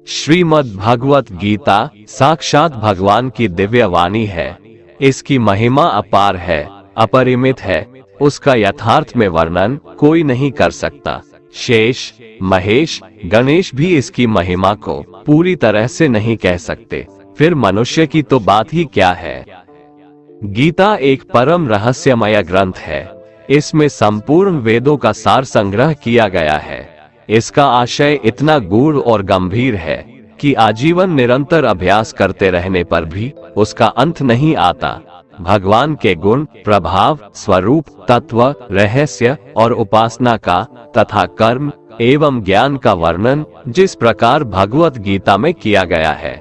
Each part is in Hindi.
श्रीमद् भगवत गीता साक्षात भगवान की दिव्य वाणी है। इसकी महिमा अपार है, अपरिमित है। उसका यथार्थ में वर्णन कोई नहीं कर सकता। शेष, महेश, गणेश भी इसकी महिमा को पूरी तरह से नहीं कह सकते, फिर मनुष्य की तो बात ही क्या है। गीता एक परम रहस्यमय ग्रंथ है। इसमें संपूर्ण वेदों का सार संग्रह किया गया है। इसका आशय इतना गूढ़ और गंभीर है कि आजीवन निरंतर अभ्यास करते रहने पर भी उसका अंत नहीं आता। भगवान के गुण, प्रभाव, स्वरूप, तत्व, रहस्य और उपासना का तथा कर्म एवं ज्ञान का वर्णन जिस प्रकार भगवत गीता में किया गया है,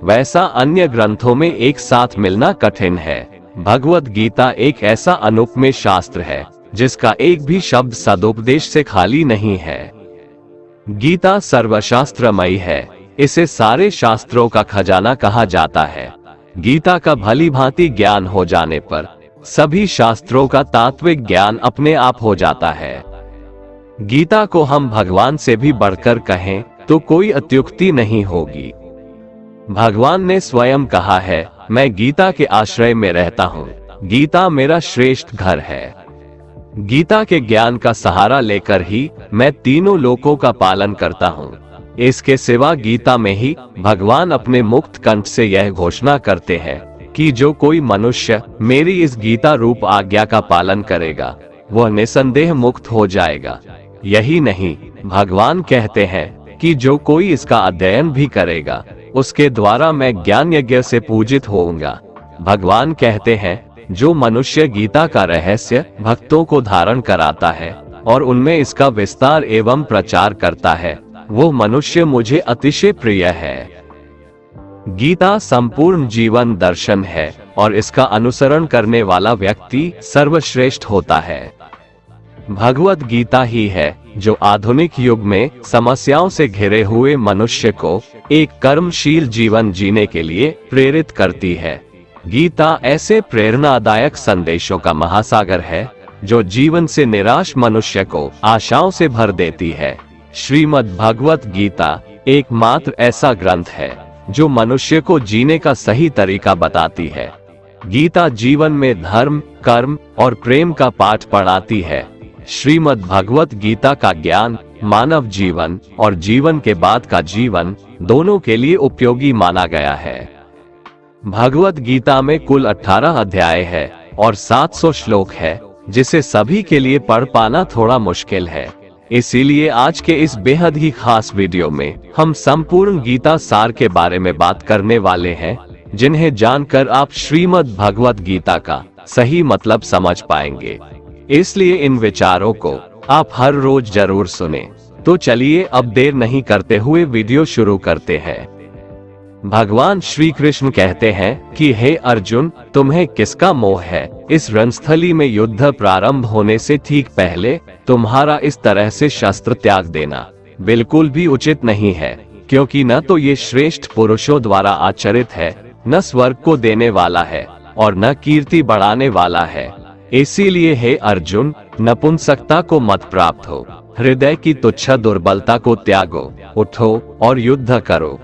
वैसा अन्य ग्रंथों में एक साथ मिलना कठिन है। भगवत गीता एक ऐसा अनुपमेय शास्त्र है जिसका एक भी शब्द सदुपदेश से खाली नहीं है। गीता सर्वशास्त्रमयी है। इसे सारे शास्त्रों का खजाना कहा जाता है। गीता का भली भांति ज्ञान हो जाने पर सभी शास्त्रों का तात्विक ज्ञान अपने आप हो जाता है। गीता को हम भगवान से भी बढ़कर कहें तो कोई अत्युक्ति नहीं होगी। भगवान ने स्वयं कहा है, मैं गीता के आश्रय में रहता हूँ। गीता मेरा श्रेष्ठ घर है। गीता के ज्ञान का सहारा लेकर ही मैं तीनों लोकों का पालन करता हूँ। इसके सिवा गीता में ही भगवान अपने मुक्त कंठ से यह घोषणा करते हैं कि जो कोई मनुष्य मेरी इस गीता रूप आज्ञा का पालन करेगा वह निसंदेह मुक्त हो जाएगा। यही नहीं, भगवान कहते हैं कि जो कोई इसका अध्ययन भी करेगा उसके द्वारा मैं ज्ञान यज्ञ से पूजित होऊंगा। भगवान कहते हैं, जो मनुष्य गीता का रहस्य भक्तों को धारण कराता है और उनमें इसका विस्तार एवं प्रचार करता है, वो मनुष्य मुझे अतिशय प्रिय है। गीता संपूर्ण जीवन दर्शन है और इसका अनुसरण करने वाला व्यक्ति सर्वश्रेष्ठ होता है। भगवत गीता ही है जो आधुनिक युग में समस्याओं से घिरे हुए मनुष्य को एक कर्मशील जीवन जीने के लिए प्रेरित करती है। गीता ऐसे प्रेरणादायक संदेशों का महासागर है जो जीवन से निराश मनुष्य को आशाओं से भर देती है। श्रीमद् भगवत गीता एकमात्र ऐसा ग्रंथ है जो मनुष्य को जीने का सही तरीका बताती है। गीता जीवन में धर्म, कर्म और प्रेम का पाठ पढ़ाती है। श्रीमद् भगवत गीता का ज्ञान मानव जीवन और जीवन के बाद का जीवन दोनों के लिए उपयोगी माना गया है। भगवत गीता में कुल 18 अध्याय है और 700 श्लोक है, जिसे सभी के लिए पढ़ पाना थोड़ा मुश्किल है। इसीलिए आज के इस बेहद ही खास वीडियो में हम संपूर्ण गीता सार के बारे में बात करने वाले हैं, जिन्हें जानकर आप श्रीमद् भगवत गीता का सही मतलब समझ पाएंगे। इसलिए इन विचारों को आप हर रोज जरूर सुने। तो चलिए अब देर नहीं करते हुए वीडियो शुरू करते हैं। भगवान श्री कृष्ण कहते हैं कि हे अर्जुन, तुम्हें किसका मोह है? इस रणस्थली में युद्ध प्रारंभ होने से ठीक पहले तुम्हारा इस तरह से शस्त्र त्याग देना बिल्कुल भी उचित नहीं है, क्योंकि न तो ये श्रेष्ठ पुरुषों द्वारा आचरित है, न स्वर्ग को देने वाला है और न कीर्ति बढ़ाने वाला है। इसीलिए हे अर्जुन, नपुंसकता को मत प्राप्त हो, हृदय की तुच्छ दुर्बलता को त्यागो, उठो और युद्ध करो।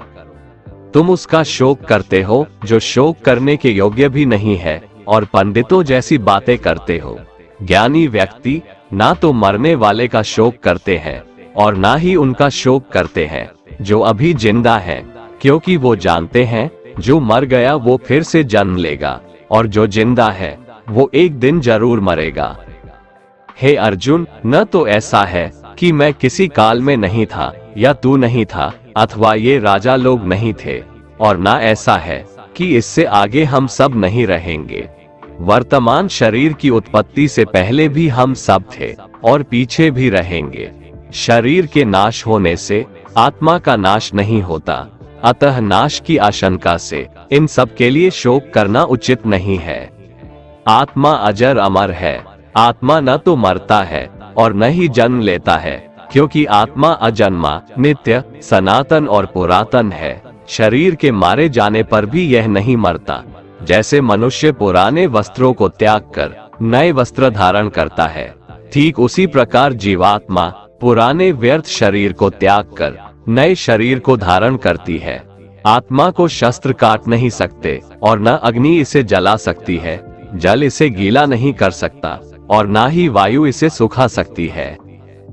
तुम उसका शोक करते हो जो शोक करने के योग्य भी नहीं है और पंडितों जैसी बातें करते हो। ज्ञानी व्यक्ति ना तो मरने वाले का शोक करते हैं और ना ही उनका शोक करते हैं जो अभी जिंदा है, क्योंकि वो जानते हैं जो मर गया वो फिर से जन्म लेगा और जो जिंदा है वो एक दिन जरूर मरेगा। हे अर्जुन, न तो ऐसा है कि मैं किसी काल में नहीं था या तू नहीं था अथवा ये राजा लोग नहीं थे, और ना ऐसा है कि इससे आगे हम सब नहीं रहेंगे। वर्तमान शरीर की उत्पत्ति से पहले भी हम सब थे और पीछे भी रहेंगे। शरीर के नाश होने से आत्मा का नाश नहीं होता, अतः नाश की आशंका से इन सब के लिए शोक करना उचित नहीं है। आत्मा अजर अमर है। आत्मा न तो मरता है और न ही जन्म लेता है, क्योंकि आत्मा अजन्मा, नित्य, सनातन और पुरातन है। शरीर के मारे जाने पर भी यह नहीं मरता। जैसे मनुष्य पुराने वस्त्रों को त्याग कर नए वस्त्र धारण करता है, ठीक उसी प्रकार जीवात्मा पुराने व्यर्थ शरीर को त्याग कर नए शरीर को धारण करती है। आत्मा को शस्त्र काट नहीं सकते और न अग्नि इसे जला सकती है, जल इसे गीला नहीं कर सकता और ना ही वायु इसे सुखा सकती है।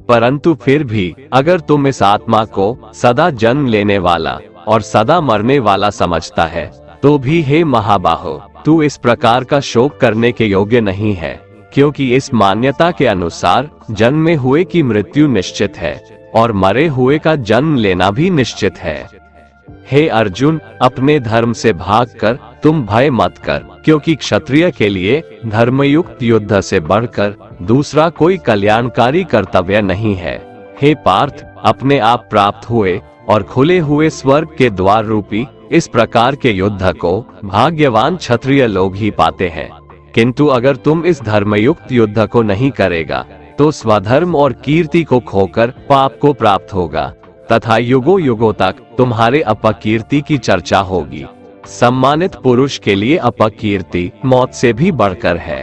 परंतु फिर भी अगर तुम इस आत्मा को सदा जन्म लेने वाला और सदा मरने वाला समझता है, तो भी हे महाबाहो, तू इस प्रकार का शोक करने के योग्य नहीं है, क्योंकि इस मान्यता के अनुसार जन्मे हुए की मृत्यु निश्चित है और मरे हुए का जन्म लेना भी निश्चित है। हे अर्जुन, अपने धर्म से भागकर तुम भय मत कर, क्योंकि क्षत्रिय के लिए धर्मयुक्त युद्ध से बढ़कर दूसरा कोई कल्याणकारी कर्तव्य नहीं है। हे पार्थ, अपने आप प्राप्त हुए और खुले हुए स्वर्ग के द्वार रूपी इस प्रकार के युद्ध को भाग्यवान क्षत्रिय लोग ही पाते हैं। किंतु अगर तुम इस धर्मयुक्त युद्ध को नहीं करेगा, तो स्वधर्म और कीर्ति को खोकर पाप को प्राप्त होगा तथा युगों युगों तक तुम्हारे अपकीर्ति की चर्चा होगी। सम्मानित पुरुष के लिए अपकीर्ति मौत से भी बढ़कर है।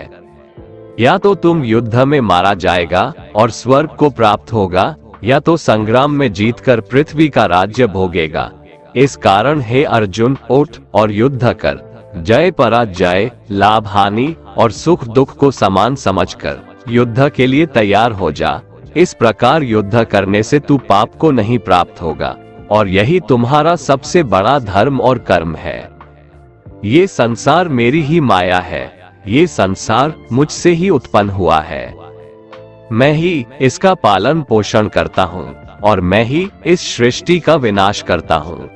या तो तुम युद्ध में मारा जाएगा और स्वर्ग को प्राप्त होगा, या तो संग्राम में जीतकर पृथ्वी का राज्य भोगेगा। इस कारण हे अर्जुन, उठ और युद्ध कर। जय पराजय, लाभ हानि और सुख दुख को समान समझकर युद्ध के लिए तैयार हो जा। इस प्रकार युद्ध करने से तू पाप को नहीं प्राप्त होगा और यही तुम्हारा सबसे बड़ा धर्म और कर्म है। ये संसार मेरी ही माया है, ये संसार मुझसे ही उत्पन्न हुआ है। मैं ही इसका पालन पोषण करता हूँ और मैं ही इस सृष्टि का विनाश करता हूँ।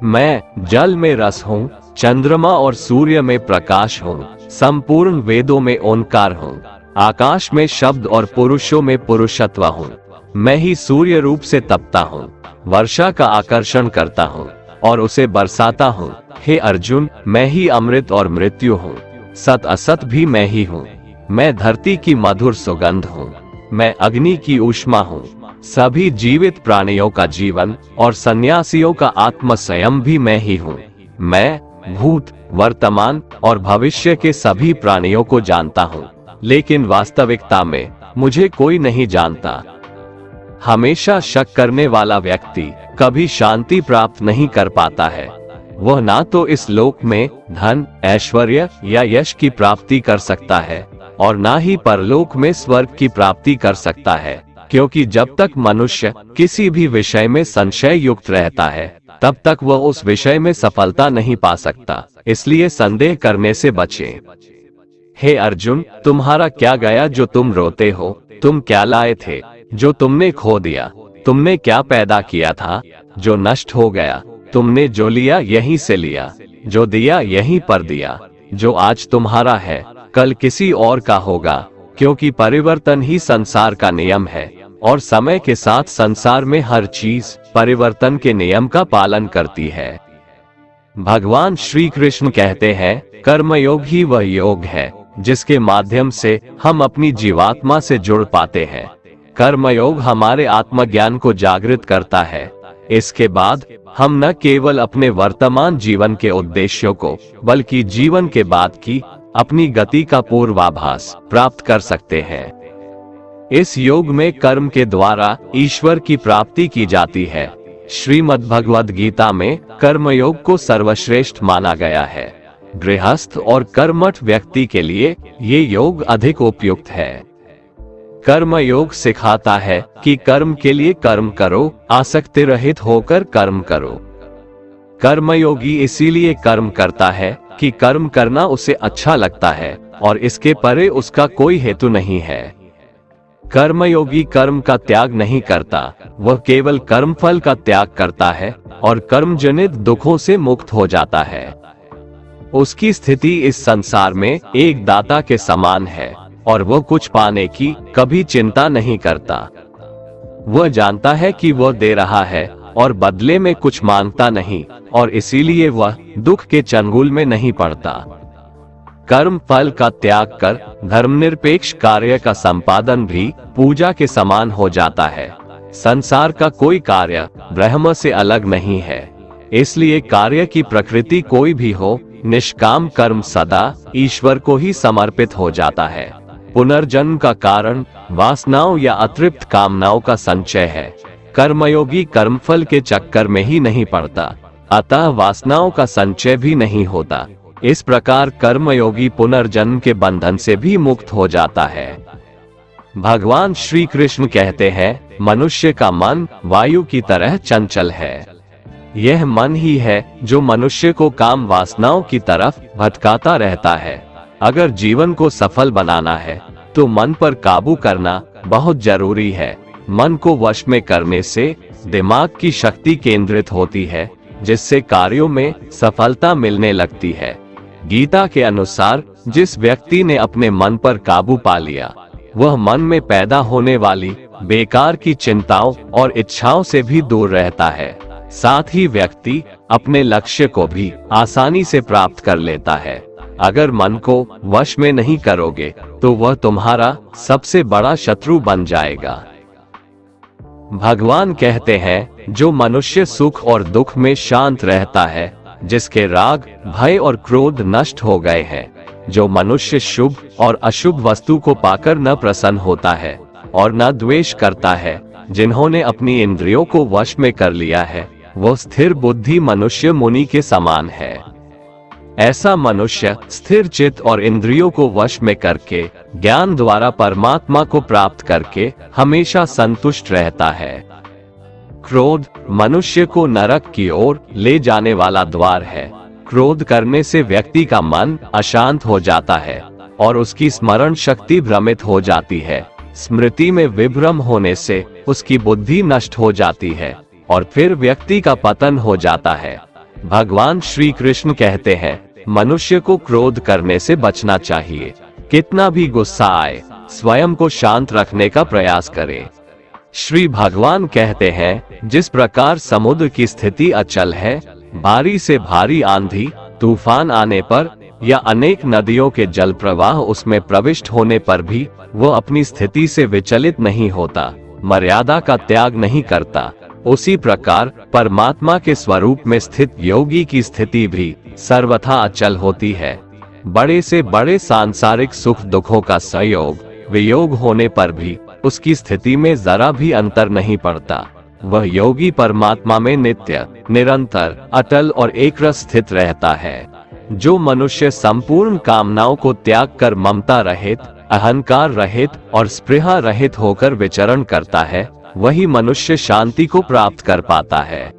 मैं जल में रस हूँ, चंद्रमा और सूर्य में प्रकाश हूँ, संपूर्ण वेदों में ओंकार हूँ, आकाश में शब्द और पुरुषों में पुरुषत्व हूँ। मैं ही सूर्य रूप से तपता हूँ, वर्षा का आकर्षण करता हूँ और उसे बरसाता हूँ। हे अर्जुन, मैं ही अमृत और मृत्यु हूँ, सत असत भी मैं ही हूँ। मैं धरती की मधुर सुगंध हूँ, मैं अग्नि की ऊष्मा हूँ, सभी जीवित प्राणियों का जीवन और सन्यासियों का आत्म स्वयं भी मैं ही हूँ। मैं भूत, वर्तमान और भविष्य के सभी प्राणियों को जानता हूँ, लेकिन वास्तविकता में मुझे कोई नहीं जानता। हमेशा शक करने वाला व्यक्ति कभी शांति प्राप्त नहीं कर पाता है। वह ना तो इस लोक में धन, ऐश्वर्य या यश की प्राप्ति कर सकता है और ना ही परलोक में स्वर्ग की प्राप्ति कर सकता है, क्योंकि जब तक मनुष्य किसी भी विषय में संशय युक्त रहता है, तब तक वह उस विषय में सफलता नहीं पा सकता। इसलिए संदेह करने से बचें। हे अर्जुन, तुम्हारा क्या गया जो तुम रोते हो? तुम क्या लाए थे जो तुमने खो दिया? तुमने क्या पैदा किया था जो नष्ट हो गया? तुमने जो लिया यहीं से लिया, जो दिया यहीं पर दिया। जो आज तुम्हारा है कल किसी और का होगा, क्योंकि परिवर्तन ही संसार का नियम है और समय के साथ संसार में हर चीज परिवर्तन के नियम का पालन करती है। भगवान श्री कृष्ण कहते हैं, कर्मयोग ही वह योग है जिसके माध्यम से हम अपनी जीवात्मा से जुड़ पाते हैं। कर्मयोग हमारे आत्मज्ञान को जागृत करता है। इसके बाद हम न केवल अपने वर्तमान जीवन के उद्देश्यों को, बल्कि जीवन के बाद की अपनी गति का पूर्वाभास प्राप्त कर सकते हैं। इस योग में कर्म के द्वारा ईश्वर की प्राप्ति की जाती है। श्रीमद् भगवद गीता में कर्मयोग को सर्वश्रेष्ठ माना गया है। गृहस्थ और कर्मठ व्यक्ति के लिए ये योग अधिक उपयुक्त है। कर्म योग सिखाता है कि कर्म के लिए कर्म करो, आसक्ति रहित होकर कर्म करो। कर्मयोगी इसीलिए कर्म करता है कि कर्म करना उसे अच्छा लगता है और इसके परे उसका कोई हेतु नहीं है। कर्मयोगी कर्म का त्याग नहीं करता, वह केवल कर्मफल का त्याग करता है और कर्मजनित दुखों से मुक्त हो जाता है। उसकी स्थिति इस संसार में एक दाता के समान है और वह कुछ पाने की कभी चिंता नहीं करता। वह जानता है कि वह दे रहा है और बदले में कुछ मांगता नहीं, और इसीलिए वह दुख के चंगुल में नहीं पड़ता। कर्म फल का त्याग कर धर्मनिरपेक्ष कार्य का संपादन भी पूजा के समान हो जाता है। संसार का कोई कार्य ब्रह्म से अलग नहीं है, इसलिए कार्य की प्रकृति कोई भी हो, निष्काम कर्म सदा ईश्वर को ही समर्पित हो जाता है। पुनर्जन्म का कारण वासनाओं या अतृप्त कामनाओं का संचय है। कर्मयोगी कर्मफल के चक्कर में ही नहीं पड़ता, अतः वासनाओं का संचय भी नहीं होता। इस प्रकार कर्मयोगी पुनर्जन्म के बंधन से भी मुक्त हो जाता है। भगवान श्री कृष्ण कहते हैं, मनुष्य का मन वायु की तरह चंचल है। यह मन ही है जो मनुष्य को काम वासनाओं की तरफ भटकाता रहता है। अगर जीवन को सफल बनाना है तो मन पर काबू करना बहुत जरूरी है। मन को वश में करने से दिमाग की शक्ति केंद्रित होती है, जिससे कार्यों में सफलता मिलने लगती है। गीता के अनुसार जिस व्यक्ति ने अपने मन पर काबू पा लिया, वह मन में पैदा होने वाली बेकार की चिंताओं और इच्छाओं से भी दूर रहता है। साथ ही व्यक्ति अपने लक्ष्य को भी आसानी से प्राप्त कर लेता है। अगर मन को वश में नहीं करोगे तो वह तुम्हारा सबसे बड़ा शत्रु बन जाएगा। भगवान कहते हैं, जो मनुष्य सुख और दुख में शांत रहता है, जिसके राग, भय और क्रोध नष्ट हो गए हैं, जो मनुष्य शुभ और अशुभ वस्तु को पाकर न प्रसन्न होता है और न द्वेष करता है, जिन्होंने अपनी इंद्रियों को वश में कर लिया है, वो स्थिर बुद्धि मनुष्य मुनि के समान है। ऐसा मनुष्य स्थिर चित्त और इंद्रियों को वश में करके ज्ञान द्वारा परमात्मा को प्राप्त करके हमेशा संतुष्ट रहता है। क्रोध मनुष्य को नरक की ओर ले जाने वाला द्वार है। क्रोध करने से व्यक्ति का मन अशांत हो जाता है और उसकी स्मरण शक्ति भ्रमित हो जाती है। स्मृति में विभ्रम होने से उसकी बुद्धि नष्ट हो जाती है और फिर व्यक्ति का पतन हो जाता है। भगवान श्री कृष्ण कहते हैं, मनुष्य को क्रोध करने से बचना चाहिए। कितना भी गुस्सा आए, स्वयं को शांत रखने का प्रयास करे। श्री भगवान कहते हैं, जिस प्रकार समुद्र की स्थिति अचल है, भारी से भारी आंधी तूफान आने पर या अनेक नदियों के जल प्रवाह उसमें प्रविष्ट होने पर भी वो अपनी स्थिति से विचलित नहीं होता, मर्यादा का त्याग नहीं करता, उसी प्रकार परमात्मा के स्वरूप में स्थित योगी की स्थिति भी सर्वथा अचल होती है। बड़े से बड़े सांसारिक सुख दुखों का संयोग वियोग होने पर भी उसकी स्थिति में जरा भी अंतर नहीं पड़ता। वह योगी परमात्मा में नित्य, निरंतर, अटल और एकरस स्थित रहता है। जो मनुष्य संपूर्ण कामनाओं को त्याग कर ममता रहित, अहंकार रहित और स्पृहा रहित होकर विचरण करता है, वही मनुष्य शांति को प्राप्त कर पाता है।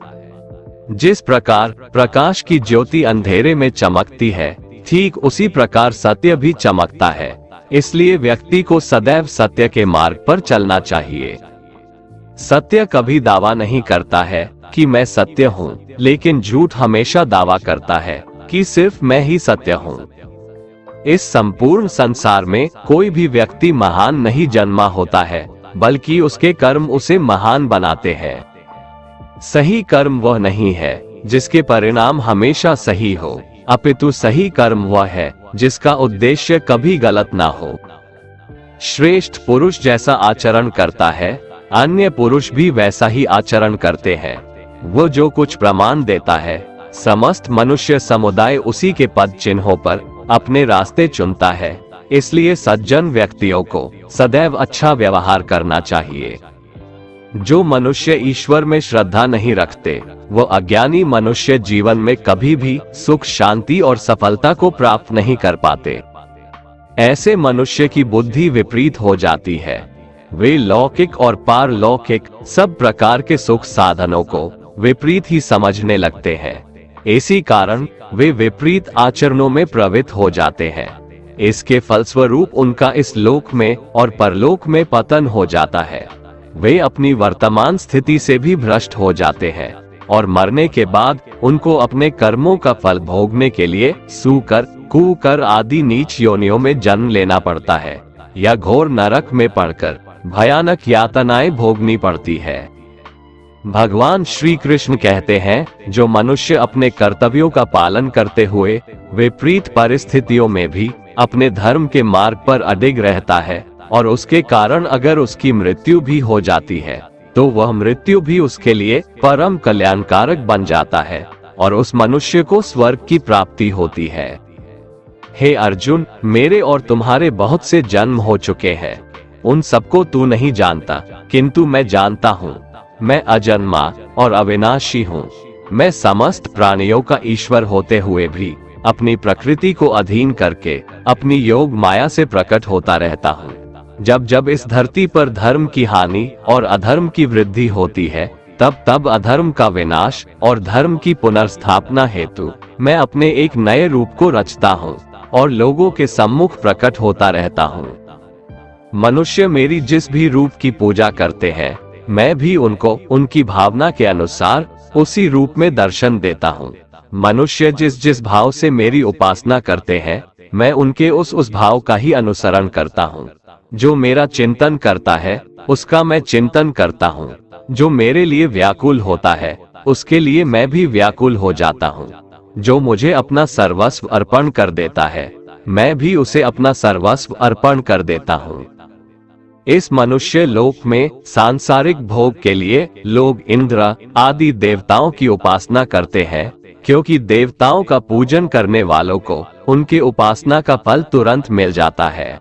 जिस प्रकार प्रकाश की ज्योति अंधेरे में चमकती है, ठीक उसी प्रकार सत्य भी चमकता है। इसलिए व्यक्ति को सदैव सत्य के मार्ग पर चलना चाहिए। सत्य कभी दावा नहीं करता है कि मैं सत्य हूँ, लेकिन झूठ हमेशा दावा करता है कि सिर्फ मैं ही सत्य हूँ। इस संपूर्ण संसार में कोई भी व्यक्ति महान नहीं जन्मा होता है, बल्कि उसके कर्म उसे महान बनाते हैं। सही कर्म वह नहीं है जिसके परिणाम हमेशा सही हो, अपितु सही कर्म वह है जिसका उद्देश्य कभी गलत ना हो। श्रेष्ठ पुरुष जैसा आचरण करता है, अन्य पुरुष भी वैसा ही आचरण करते हैं। वो जो कुछ प्रमाण देता है, समस्त मनुष्य समुदाय उसी के पद चिन्हों पर अपने रास्ते चुनता है। इसलिए सज्जन व्यक्तियों को सदैव अच्छा व्यवहार करना चाहिए। जो मनुष्य ईश्वर में श्रद्धा नहीं रखते, वो अज्ञानी मनुष्य जीवन में कभी भी सुख, शांति और सफलता को प्राप्त नहीं कर पाते। ऐसे मनुष्य की बुद्धि विपरीत हो जाती है। वे लौकिक और पारलौकिक सब प्रकार के सुख साधनों को विपरीत ही समझने लगते हैं। इसी कारण वे विपरीत आचरणों में प्रवृत्त हो जाते हैं। इसके फलस्वरूप उनका इस लोक में और परलोक में पतन हो जाता है। वे अपनी वर्तमान स्थिति से भी भ्रष्ट हो जाते हैं और मरने के बाद उनको अपने कर्मों का फल भोगने के लिए सूकर, कुकर आदि नीच योनियों में जन्म लेना पड़ता है या घोर नरक में पड़कर भयानक यातनाएं भोगनी पड़ती है। भगवान श्री कृष्ण कहते हैं, जो मनुष्य अपने कर्तव्यों का पालन करते हुए विपरीत परिस्थितियों में भी अपने धर्म के मार्ग पर अडिग रहता है और उसके कारण अगर उसकी मृत्यु भी हो जाती है, तो वह मृत्यु भी उसके लिए परम कल्याणकारक बन जाता है और उस मनुष्य को स्वर्ग की प्राप्ति होती है। हे अर्जुन, मेरे और तुम्हारे बहुत से जन्म हो चुके हैं। उन सबको तू नहीं जानता, किंतु मैं जानता हूँ। मैं अजन्मा और अविनाशी हूँ। मैं समस्त प्राणियों का ईश्वर होते हुए भी अपनी प्रकृति को अधीन करके अपनी योग माया से प्रकट होता रहता हूँ। जब जब इस धरती पर धर्म की हानि और अधर्म की वृद्धि होती है, तब तब अधर्म का विनाश और धर्म की पुनर्स्थापना हेतु मैं अपने एक नए रूप को रचता हूँ और लोगों के सम्मुख प्रकट होता रहता हूँ। मनुष्य मेरी जिस भी रूप की पूजा करते हैं, मैं भी उनको उनकी भावना के अनुसार उसी रूप में दर्शन देता हूँ। मनुष्य जिस जिस भाव से मेरी उपासना करते हैं, मैं उनके उस भाव का ही अनुसरण करता हूँ। जो मेरा चिंतन करता है, उसका मैं चिंतन करता हूँ। जो मेरे लिए व्याकुल होता है, उसके लिए मैं भी व्याकुल हो जाता हूँ। जो मुझे अपना सर्वस्व अर्पण कर देता है, मैं भी उसे अपना सर्वस्व अर्पण कर देता हूँ। इस मनुष्य लोक में सांसारिक भोग के लिए लोग इंद्र आदि देवताओं की उपासना करते हैं, क्योंकि देवताओं का पूजन करने वालों को उनकी उपासना का फल तुरंत मिल जाता है।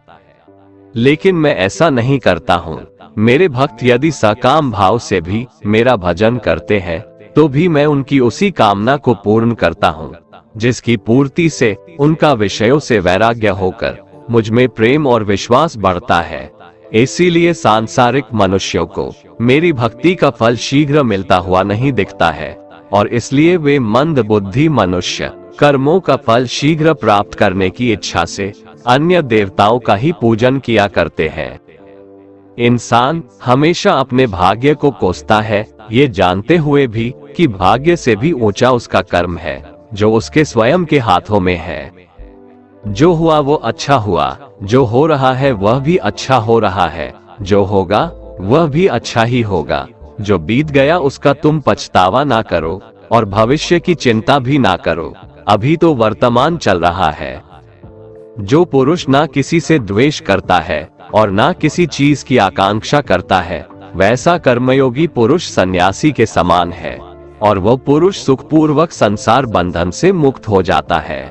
लेकिन मैं ऐसा नहीं करता हूँ। मेरे भक्त यदि सकाम भाव से भी मेरा भजन करते हैं, तो भी मैं उनकी उसी कामना को पूर्ण करता हूँ, जिसकी पूर्ति से उनका विषयों से वैराग्य होकर मुझ में प्रेम और विश्वास बढ़ता है। इसीलिए सांसारिक मनुष्यों को मेरी भक्ति का फल शीघ्र मिलता हुआ नहीं दिखता है, और इसलिए वे मंद बुद्धि मनुष्य कर्मों का फल शीघ्र प्राप्त करने की इच्छा से अन्य देवताओं का ही पूजन किया करते हैं। इंसान हमेशा अपने भाग्य को कोसता है, ये जानते हुए भी कि भाग्य से भी ऊंचा उसका कर्म है, जो उसके स्वयं के हाथों में है। जो हुआ वो अच्छा हुआ, जो हो रहा है वह भी अच्छा हो रहा है, जो होगा वह भी अच्छा ही होगा। जो बीत गया उसका तुम पछतावा ना करो और भविष्य की चिंता भी ना करो, अभी तो वर्तमान चल रहा है। जो पुरुष ना किसी से द्वेष करता है और ना किसी चीज की आकांक्षा करता है, वैसा कर्मयोगी पुरुष सन्यासी के समान है, और वह पुरुष सुखपूर्वक संसार बंधन से मुक्त हो जाता है।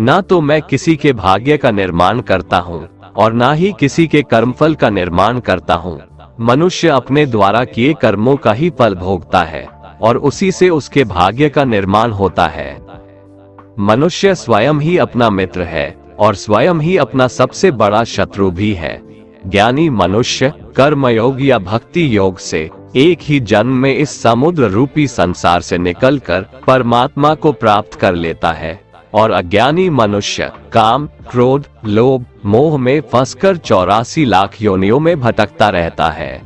ना तो मैं किसी के भाग्य का निर्माण करता हूँ और ना ही किसी के कर्मफल का निर्माण करता हूँ। मनुष्य अपने द्वारा किए कर्मों का ही फल भोगता है और उसी से उसके भाग्य का निर्माण होता है। मनुष्य स्वयं ही अपना मित्र है और स्वयं ही अपना सबसे बड़ा शत्रु भी है। ज्ञानी मनुष्य कर्मयोग या भक्ति योग से एक ही जन्म में इस समुद्र रूपी संसार से निकलकर परमात्मा को प्राप्त कर लेता है, और अज्ञानी मनुष्य काम, क्रोध, लोभ, मोह में फंसकर 84 लाख योनियों में भटकता रहता है।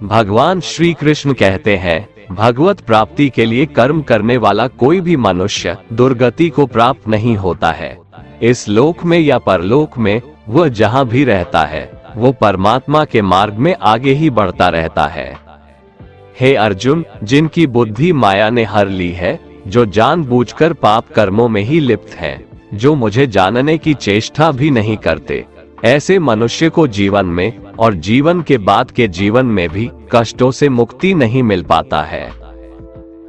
भगवान श्री कृष्ण कहते हैं, भगवत प्राप्ति के लिए कर्म करने वाला कोई भी मनुष्य दुर्गति को प्राप्त नहीं होता है। इस लोक में या परलोक में वह जहाँ भी रहता है, वो परमात्मा के मार्ग में आगे ही बढ़ता रहता है। हे अर्जुन, जिनकी बुद्धि माया ने हर ली है, जो जानबूझकर पाप कर्मों में ही लिप्त हैं, जो मुझे जानने की चेष्टा भी नहीं करते, ऐसे मनुष्य को जीवन में और जीवन के बाद के जीवन में भी कष्टों से मुक्ति नहीं मिल पाता है।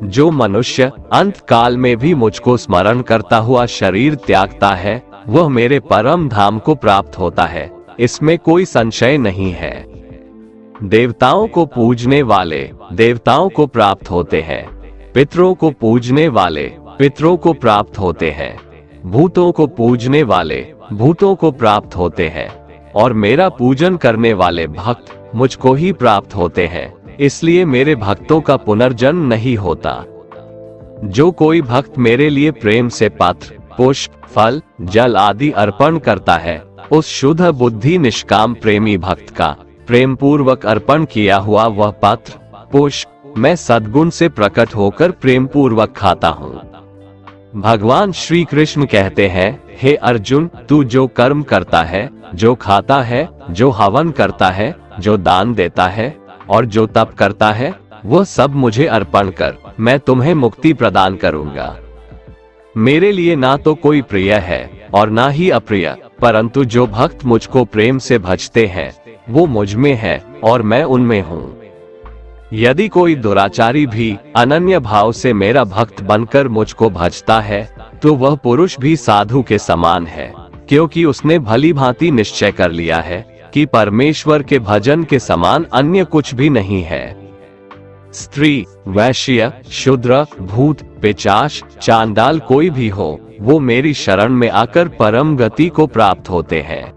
जो मनुष्य अंत काल में भी मुझको स्मरण करता हुआ शरीर त्यागता है, वह मेरे परम धाम को प्राप्त होता है, इसमें कोई संशय नहीं है। देवताओं को पूजने वाले देवताओं को प्राप्त होते हैं, पितरों को पूजने वाले पितरों को प्राप्त होते हैं, भूतों को पूजने वाले भूतों को प्राप्त होते हैं, और मेरा पूजन करने वाले भक्त मुझको ही प्राप्त होते हैं। इसलिए मेरे भक्तों का पुनर्जन्म नहीं होता। जो कोई भक्त मेरे लिए प्रेम से पत्र, पुष्प, फल, जल आदि अर्पण करता है, उस शुद्ध बुद्धि निष्काम प्रेमी भक्त का प्रेम पूर्वक अर्पण किया हुआ वह पत्र, पुष्प मैं सद्गुण से प्रकट होकर प्रेम पूर्वक खाता हूँ। भगवान श्री कृष्ण कहते हैं, हे अर्जुन, तू जो कर्म करता है, जो खाता है, जो हवन करता है, जो दान देता है और जो तप करता है, वह सब मुझे अर्पण कर, मैं तुम्हें मुक्ति प्रदान करूंगा। मेरे लिए ना तो कोई प्रिय है और ना ही अप्रिय, परंतु जो भक्त मुझको प्रेम से भजते हैं, वो मुझ में है और मैं उनमें हूँ। यदि कोई दुराचारी भी अनन्य भाव से मेरा भक्त बनकर मुझको भजता है, तो वह पुरुष भी साधु के समान है, क्योंकि उसने भली भांति निश्चय कर लिया है कि परमेश्वर के भजन के समान अन्य कुछ भी नहीं है। स्त्री, वैश्य, शूद्र, भूत, पिशाच, चांडाल कोई भी हो, वो मेरी शरण में आकर परम गति को प्राप्त होते हैं।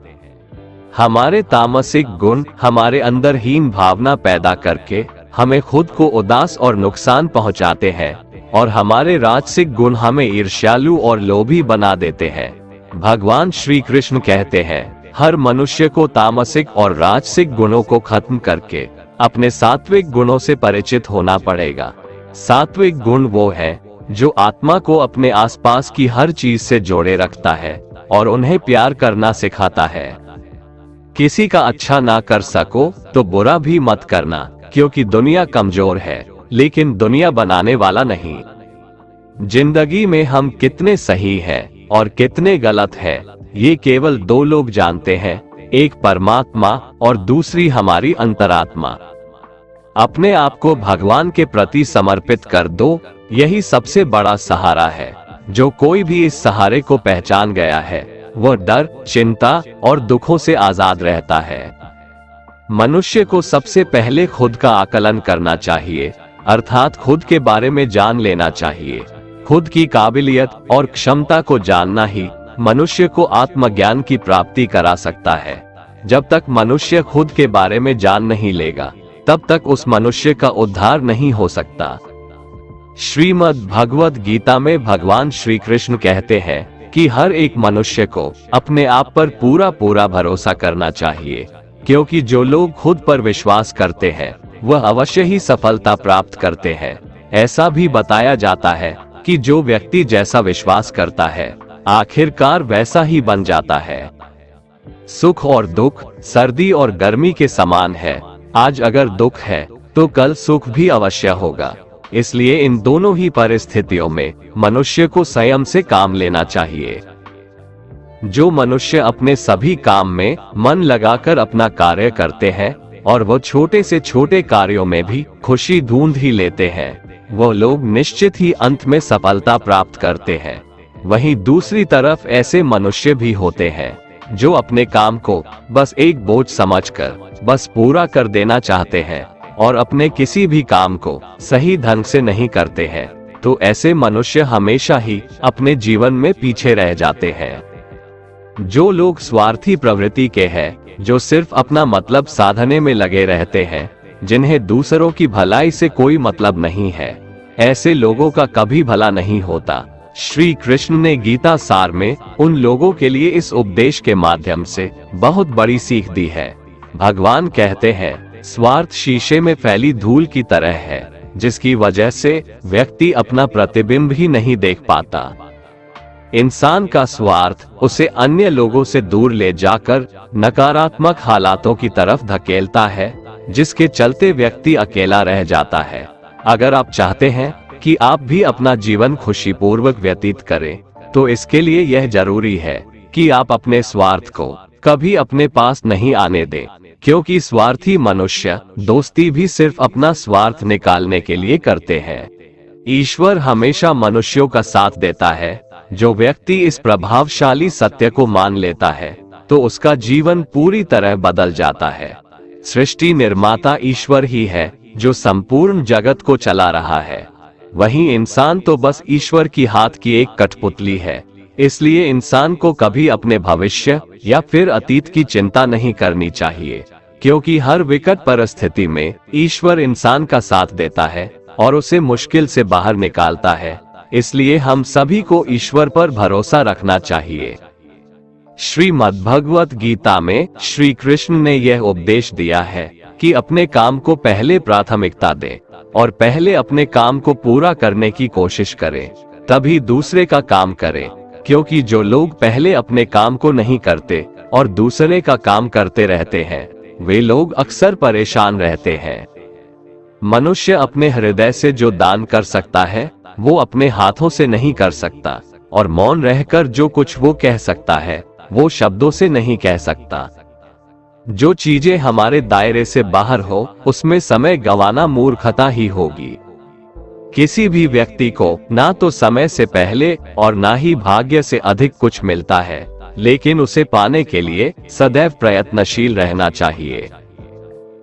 हमारे तामसिक गुण हमारे अंदर हीन भावना पैदा करके हमें खुद को उदास और नुकसान पहुंचाते हैं, और हमारे राजसिक गुण हमें ईर्ष्यालु और लोभी बना देते हैं। भगवान श्री कृष्ण कहते हैं, हर मनुष्य को तामसिक और राजसिक गुणों को खत्म करके अपने सात्विक गुणों से परिचित होना पड़ेगा। सात्विक गुण वो है जो आत्मा को अपने आसपास की हर चीज से जोड़े रखता है और उन्हें प्यार करना सिखाता है। किसी का अच्छा ना कर सको तो बुरा भी मत करना, क्योंकि दुनिया कमजोर है लेकिन दुनिया बनाने वाला नहीं। जिंदगी में हम कितने सही हैं और कितने गलत हैं, ये केवल दो लोग जानते हैं, एक परमात्मा और दूसरी हमारी अंतरात्मा। अपने आप को भगवान के प्रति समर्पित कर दो, यही सबसे बड़ा सहारा है। जो कोई भी इस सहारे को पहचान गया है वह डर, चिंता और दुखों से आजाद रहता है। मनुष्य को सबसे पहले खुद का आकलन करना चाहिए, अर्थात खुद के बारे में जान लेना चाहिए। खुद की काबिलियत और क्षमता को जानना ही मनुष्य को आत्मज्ञान की प्राप्ति करा सकता है। जब तक मनुष्य खुद के बारे में जान नहीं लेगा, तब तक उस मनुष्य का उद्धार नहीं हो सकता। श्रीमद् भगवद गीता में भगवान श्री कृष्ण कहते हैं कि हर एक मनुष्य को अपने आप पर पूरा भरोसा करना चाहिए, क्योंकि जो लोग खुद पर विश्वास करते हैं वह अवश्य ही सफलता प्राप्त करते हैं। ऐसा भी बताया जाता है कि जो व्यक्ति जैसा विश्वास करता है आखिरकार वैसा ही बन जाता है। सुख और दुख सर्दी और गर्मी के समान है। आज अगर दुख है तो कल सुख भी अवश्य होगा। इसलिए इन दोनों ही परिस्थितियों में मनुष्य को संयम से काम लेना चाहिए। जो मनुष्य अपने सभी काम में मन लगाकर अपना कार्य करते हैं और वो छोटे से छोटे कार्यों में भी खुशी ढूंढ ही लेते हैं, वो लोग निश्चित ही अंत में सफलता प्राप्त करते हैं। वहीं दूसरी तरफ ऐसे मनुष्य भी होते हैं जो अपने काम को बस एक बोझ समझकर बस पूरा कर देना चाहते हैं और अपने किसी भी काम को सही ढंग से नहीं करते हैं। तो ऐसे मनुष्य हमेशा ही अपने जीवन में पीछे रह जाते हैं। जो लोग स्वार्थी प्रवृत्ति के हैं, जो सिर्फ अपना मतलब साधने में लगे रहते हैं, जिन्हें दूसरों की भलाई से कोई मतलब नहीं है, ऐसे लोगों का कभी भला नहीं होता। श्री कृष्ण ने गीता सार में उन लोगों के लिए इस उपदेश के माध्यम से बहुत बड़ी सीख दी है। भगवान कहते हैं, स्वार्थ शीशे में फैली धूल की तरह है, जिसकी वजह से व्यक्ति अपना प्रतिबिंब ही नहीं देख पाता। इंसान का स्वार्थ उसे अन्य लोगों से दूर ले जाकर नकारात्मक हालातों की तरफ धकेलता है, जिसके चलते व्यक्ति अकेला रह जाता है। अगर आप चाहते हैं कि आप भी अपना जीवन खुशीपूर्वक व्यतीत करें, तो इसके लिए यह जरूरी है कि आप अपने स्वार्थ को कभी अपने पास नहीं आने दें, क्योंकि स्वार्थी मनुष्य दोस्ती भी सिर्फ अपना स्वार्थ निकालने के लिए करते हैं। ईश्वर हमेशा मनुष्यों का साथ देता है। जो व्यक्ति इस प्रभावशाली सत्य को मान लेता है, तो उसका जीवन पूरी तरह बदल जाता है। सृष्टि निर्माता ईश्वर ही है जो संपूर्ण जगत को चला रहा है। वहीं इंसान तो बस ईश्वर की हाथ की एक कठपुतली है। इसलिए इंसान को कभी अपने भविष्य या फिर अतीत की चिंता नहीं करनी चाहिए, क्योंकि हर विकट परिस्थिति में ईश्वर इंसान का साथ देता है और उसे मुश्किल से बाहर निकालता है। इसलिए हम सभी को ईश्वर पर भरोसा रखना चाहिए। श्रीमद् भगवत गीता में श्री कृष्ण ने यह उपदेश दिया है कि अपने काम को पहले प्राथमिकता दें और पहले अपने काम को पूरा करने की कोशिश करें, तभी दूसरे का काम करें। क्योंकि जो लोग पहले अपने काम को नहीं करते और दूसरे का काम करते रहते हैं, वे लोग अक्सर परेशान रहते हैं। मनुष्य अपने हृदय से जो दान कर सकता है वो अपने हाथों से नहीं कर सकता, और मौन रहकर जो कुछ वो कह सकता है वो शब्दों से नहीं कह सकता। जो चीजें हमारे दायरे से बाहर हो उसमें समय गंवाना मूर्खता ही होगी। किसी भी व्यक्ति को ना तो समय से पहले और ना ही भाग्य से अधिक कुछ मिलता है, लेकिन उसे पाने के लिए सदैव प्रयत्नशील रहना चाहिए।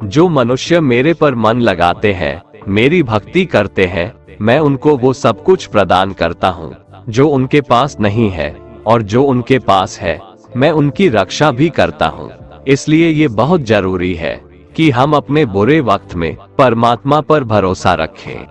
जो मनुष्य मेरे पर मन लगाते हैं मेरी भक्ति करते हैं, मैं उनको वो सब कुछ प्रदान करता हूँ जो उनके पास नहीं है, और जो उनके पास है मैं उनकी रक्षा भी करता हूँ। इसलिए ये बहुत जरूरी है कि हम अपने बुरे वक्त में परमात्मा पर भरोसा रखें।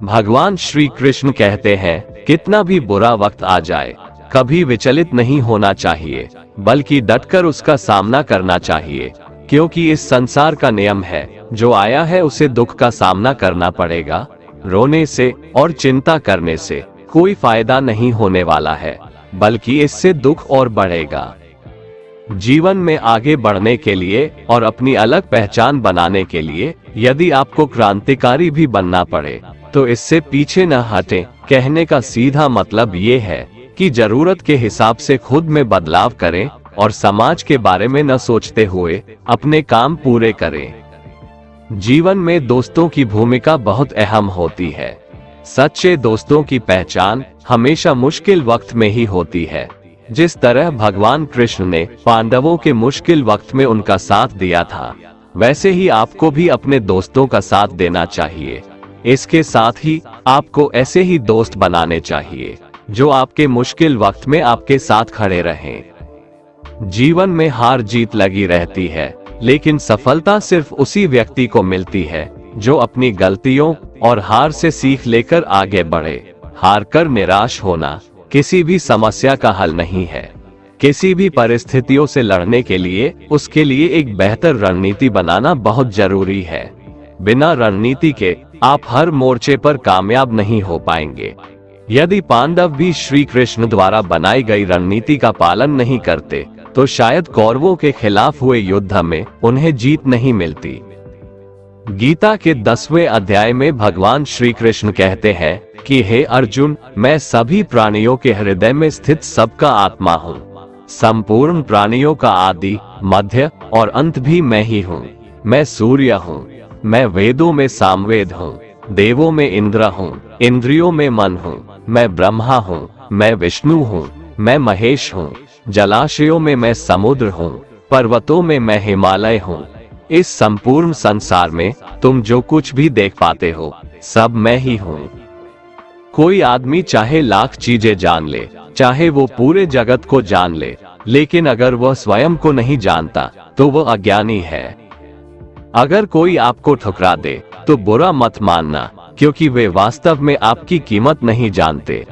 भगवान श्री कृष्ण कहते हैं, कितना भी बुरा वक्त आ जाए कभी विचलित नहीं होना चाहिए, बल्कि डटकर उसका सामना करना चाहिए, क्योंकि इस संसार का नियम है, जो आया है उसे दुख का सामना करना पड़ेगा। रोने से और चिंता करने से कोई फायदा नहीं होने वाला है, बल्कि इससे दुख और बढ़ेगा। जीवन में आगे बढ़ने के लिए और अपनी अलग पहचान बनाने के लिए यदि आपको क्रांतिकारी भी बनना पड़े तो इससे पीछे न हटें। कहने का सीधा मतलब ये है कि जरूरत के हिसाब से खुद में बदलाव करें और समाज के बारे में न सोचते हुए अपने काम पूरे करें। जीवन में दोस्तों की भूमिका बहुत अहम होती है। सच्चे दोस्तों की पहचान हमेशा मुश्किल वक्त में ही होती है। जिस तरह भगवान कृष्ण ने पांडवों के मुश्किल वक्त में उनका साथ दिया था, वैसे ही आपको भी अपने दोस्तों का साथ देना चाहिए। इसके साथ ही आपको ऐसे ही दोस्त बनाने चाहिए जो आपके मुश्किल वक्त में आपके साथ खड़े रहें। जीवन में हार जीत लगी रहती है, लेकिन सफलता सिर्फ उसी व्यक्ति को मिलती है जो अपनी गलतियों और हार से सीख लेकर आगे बढ़े। हार कर निराश होना किसी भी समस्या का हल नहीं है। किसी भी परिस्थितियों से लड़ने के लिए उसके लिए एक बेहतर रणनीति बनाना बहुत जरूरी है। बिना रणनीति के आप हर मोर्चे पर कामयाब नहीं हो पाएंगे। यदि पांडव भी श्री कृष्ण द्वारा बनाई गई रणनीति का पालन नहीं करते तो शायद कौरवों के खिलाफ हुए युद्ध में उन्हें जीत नहीं मिलती। गीता के 10वें अध्याय में भगवान श्री कृष्ण कहते हैं कि हे अर्जुन, मैं सभी प्राणियों के हृदय में स्थित सबका आत्मा हूँ। संपूर्ण प्राणियों का आदि, मध्य और अंत भी मैं ही हूँ। मैं सूर्य हूँ, मैं वेदों में सामवेद हूँ, देवों में इंद्र हूँ, इंद्रियों में मन हूँ, मैं ब्रह्मा हूँ, मैं विष्णु हूँ, मैं महेश हूँ, जलाशयों में मैं समुद्र हूँ, पर्वतों में मैं हिमालय हूँ। इस संपूर्ण संसार में तुम जो कुछ भी देख पाते हो सब मैं ही हूँ। कोई आदमी चाहे लाख चीजें जान ले, चाहे वो पूरे जगत को जान ले, लेकिन अगर वह स्वयं को नहीं जानता तो वह अज्ञानी है। अगर कोई आपको ठुकरा दे तो बुरा मत मानना, क्योंकि वे वास्तव में आपकी कीमत नहीं जानते।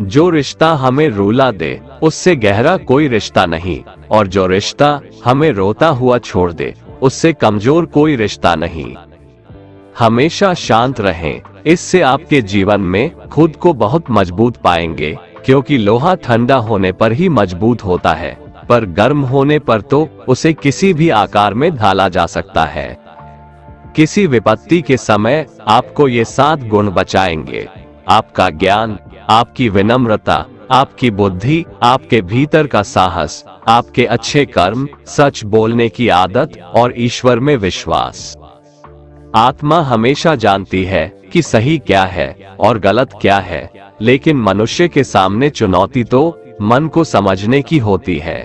जो रिश्ता हमें रुला दे उससे गहरा कोई रिश्ता नहीं, और जो रिश्ता हमें रोता हुआ छोड़ दे उससे कमजोर कोई रिश्ता नहीं। हमेशा शांत रहें, इससे आपके जीवन में खुद को बहुत मजबूत पाएंगे, क्योंकि लोहा ठंडा होने पर ही मजबूत होता है, पर गर्म होने पर तो उसे किसी भी आकार में ढाला जा सकता है। किसी विपत्ति के समय आपको ये 7 गुण बचाएंगे: आपका ज्ञान, आपकी विनम्रता, आपकी बुद्धि, आपके भीतर का साहस, आपके अच्छे कर्म, सच बोलने की आदत और ईश्वर में विश्वास। आत्मा हमेशा जानती है कि सही क्या है और गलत क्या है, लेकिन मनुष्य के सामने चुनौती तो मन को समझने की होती है।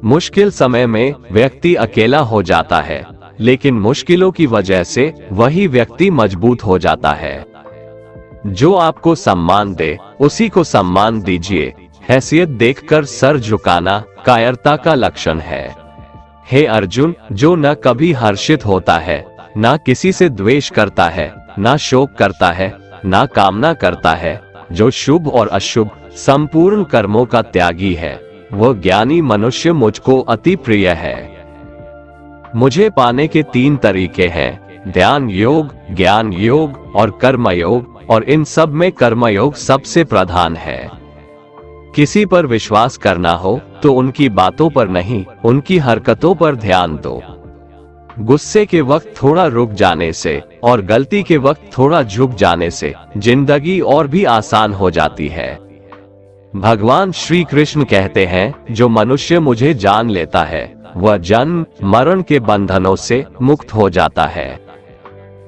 मुश्किल समय में व्यक्ति अकेला हो जाता है, लेकिन मुश्किलों की वजह से वही व्यक्ति मजबूत हो जाता है। जो आपको सम्मान दे उसी को सम्मान दीजिए। हैसियत देखकर सर झुकाना कायरता का लक्षण है। हे अर्जुन, जो न कभी हर्षित होता है, न किसी से द्वेष करता है, न शोक करता है, न कामना करता है, जो शुभ और अशुभ संपूर्ण कर्मों का त्यागी है, वह ज्ञानी मनुष्य मुझको अति प्रिय है। मुझे पाने के 3 तरीके हैं: ध्यान योग, ज्ञान योग और कर्म योग, और इन सब में कर्मयोग सबसे प्रधान है। किसी पर विश्वास करना हो तो उनकी बातों पर नहीं, उनकी हरकतों पर ध्यान दो। गुस्से के वक्त थोड़ा रुक जाने से और गलती के वक्त थोड़ा झुक जाने से जिंदगी और भी आसान हो जाती है। भगवान श्री कृष्ण कहते हैं, जो मनुष्य मुझे जान लेता है वह जन्म मरण के बंधनों से मुक्त हो जाता है।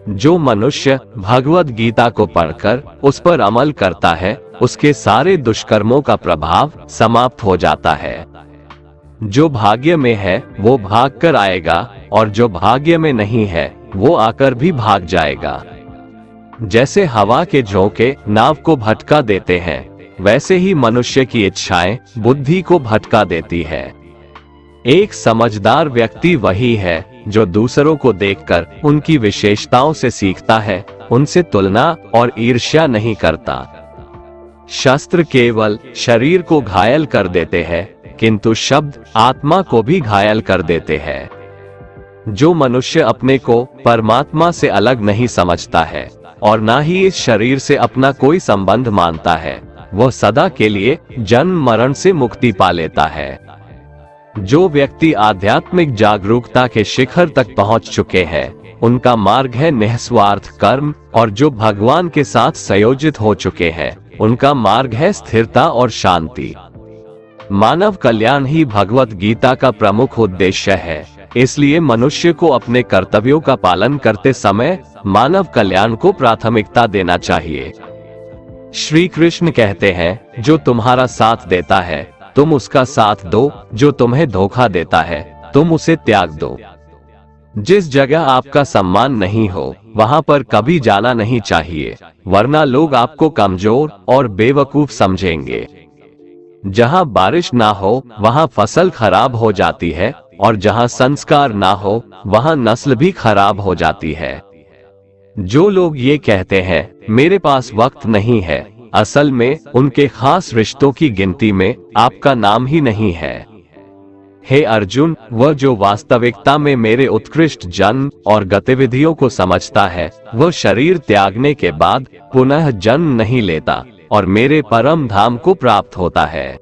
जो मनुष्य भगवद गीता को पढ़कर उस पर अमल करता है, उसके सारे दुष्कर्मों का प्रभाव समाप्त हो जाता है। जो भाग्य में है वो भाग कर आएगा, और जो भाग्य में नहीं है वो आकर भी भाग जाएगा। जैसे हवा के झोंके नाव को भटका देते हैं, वैसे ही मनुष्य की इच्छाएं बुद्धि को भटका देती है। एक समझदार व्यक्ति वही है जो दूसरों को देखकर उनकी विशेषताओं से सीखता है, उनसे तुलना और ईर्ष्या नहीं करता। शस्त्र केवल शरीर को घायल कर देते हैं, किंतु शब्द आत्मा को भी घायल कर देते हैं। जो मनुष्य अपने को परमात्मा से अलग नहीं समझता है और ना ही इस शरीर से अपना कोई संबंध मानता है, वह सदा के लिए जन्म मरण से मुक्ति पा लेता है। जो व्यक्ति आध्यात्मिक जागरूकता के शिखर तक पहुंच चुके हैं, उनका मार्ग है निस्वार्थ कर्म, और जो भगवान के साथ संयोजित हो चुके हैं, उनका मार्ग है स्थिरता और शांति। मानव कल्याण ही भगवत गीता का प्रमुख उद्देश्य है। इसलिए मनुष्य को अपने कर्तव्यों का पालन करते समय मानव कल्याण को प्राथमिकता देना चाहिए। श्री कृष्ण कहते हैं, जो तुम्हारा साथ देता है तुम उसका साथ दो, जो तुम्हें धोखा देता है तुम उसे त्याग दो। जिस जगह आपका सम्मान नहीं हो वहां पर कभी जाना नहीं चाहिए, वरना लोग आपको कमजोर और बेवकूफ समझेंगे। जहां बारिश ना हो वहां फसल खराब हो जाती है, और जहां संस्कार ना हो वहां नस्ल भी खराब हो जाती है। जो लोग ये कहते हैं मेरे पास वक्त नहीं है, असल में उनके खास रिश्तों की गिनती में आपका नाम ही नहीं है। हे अर्जुन, वह जो वास्तविकता में मेरे उत्कृष्ट जन्म और गतिविधियों को समझता है, वह शरीर त्यागने के बाद पुनः जन्म नहीं लेता और मेरे परम धाम को प्राप्त होता है।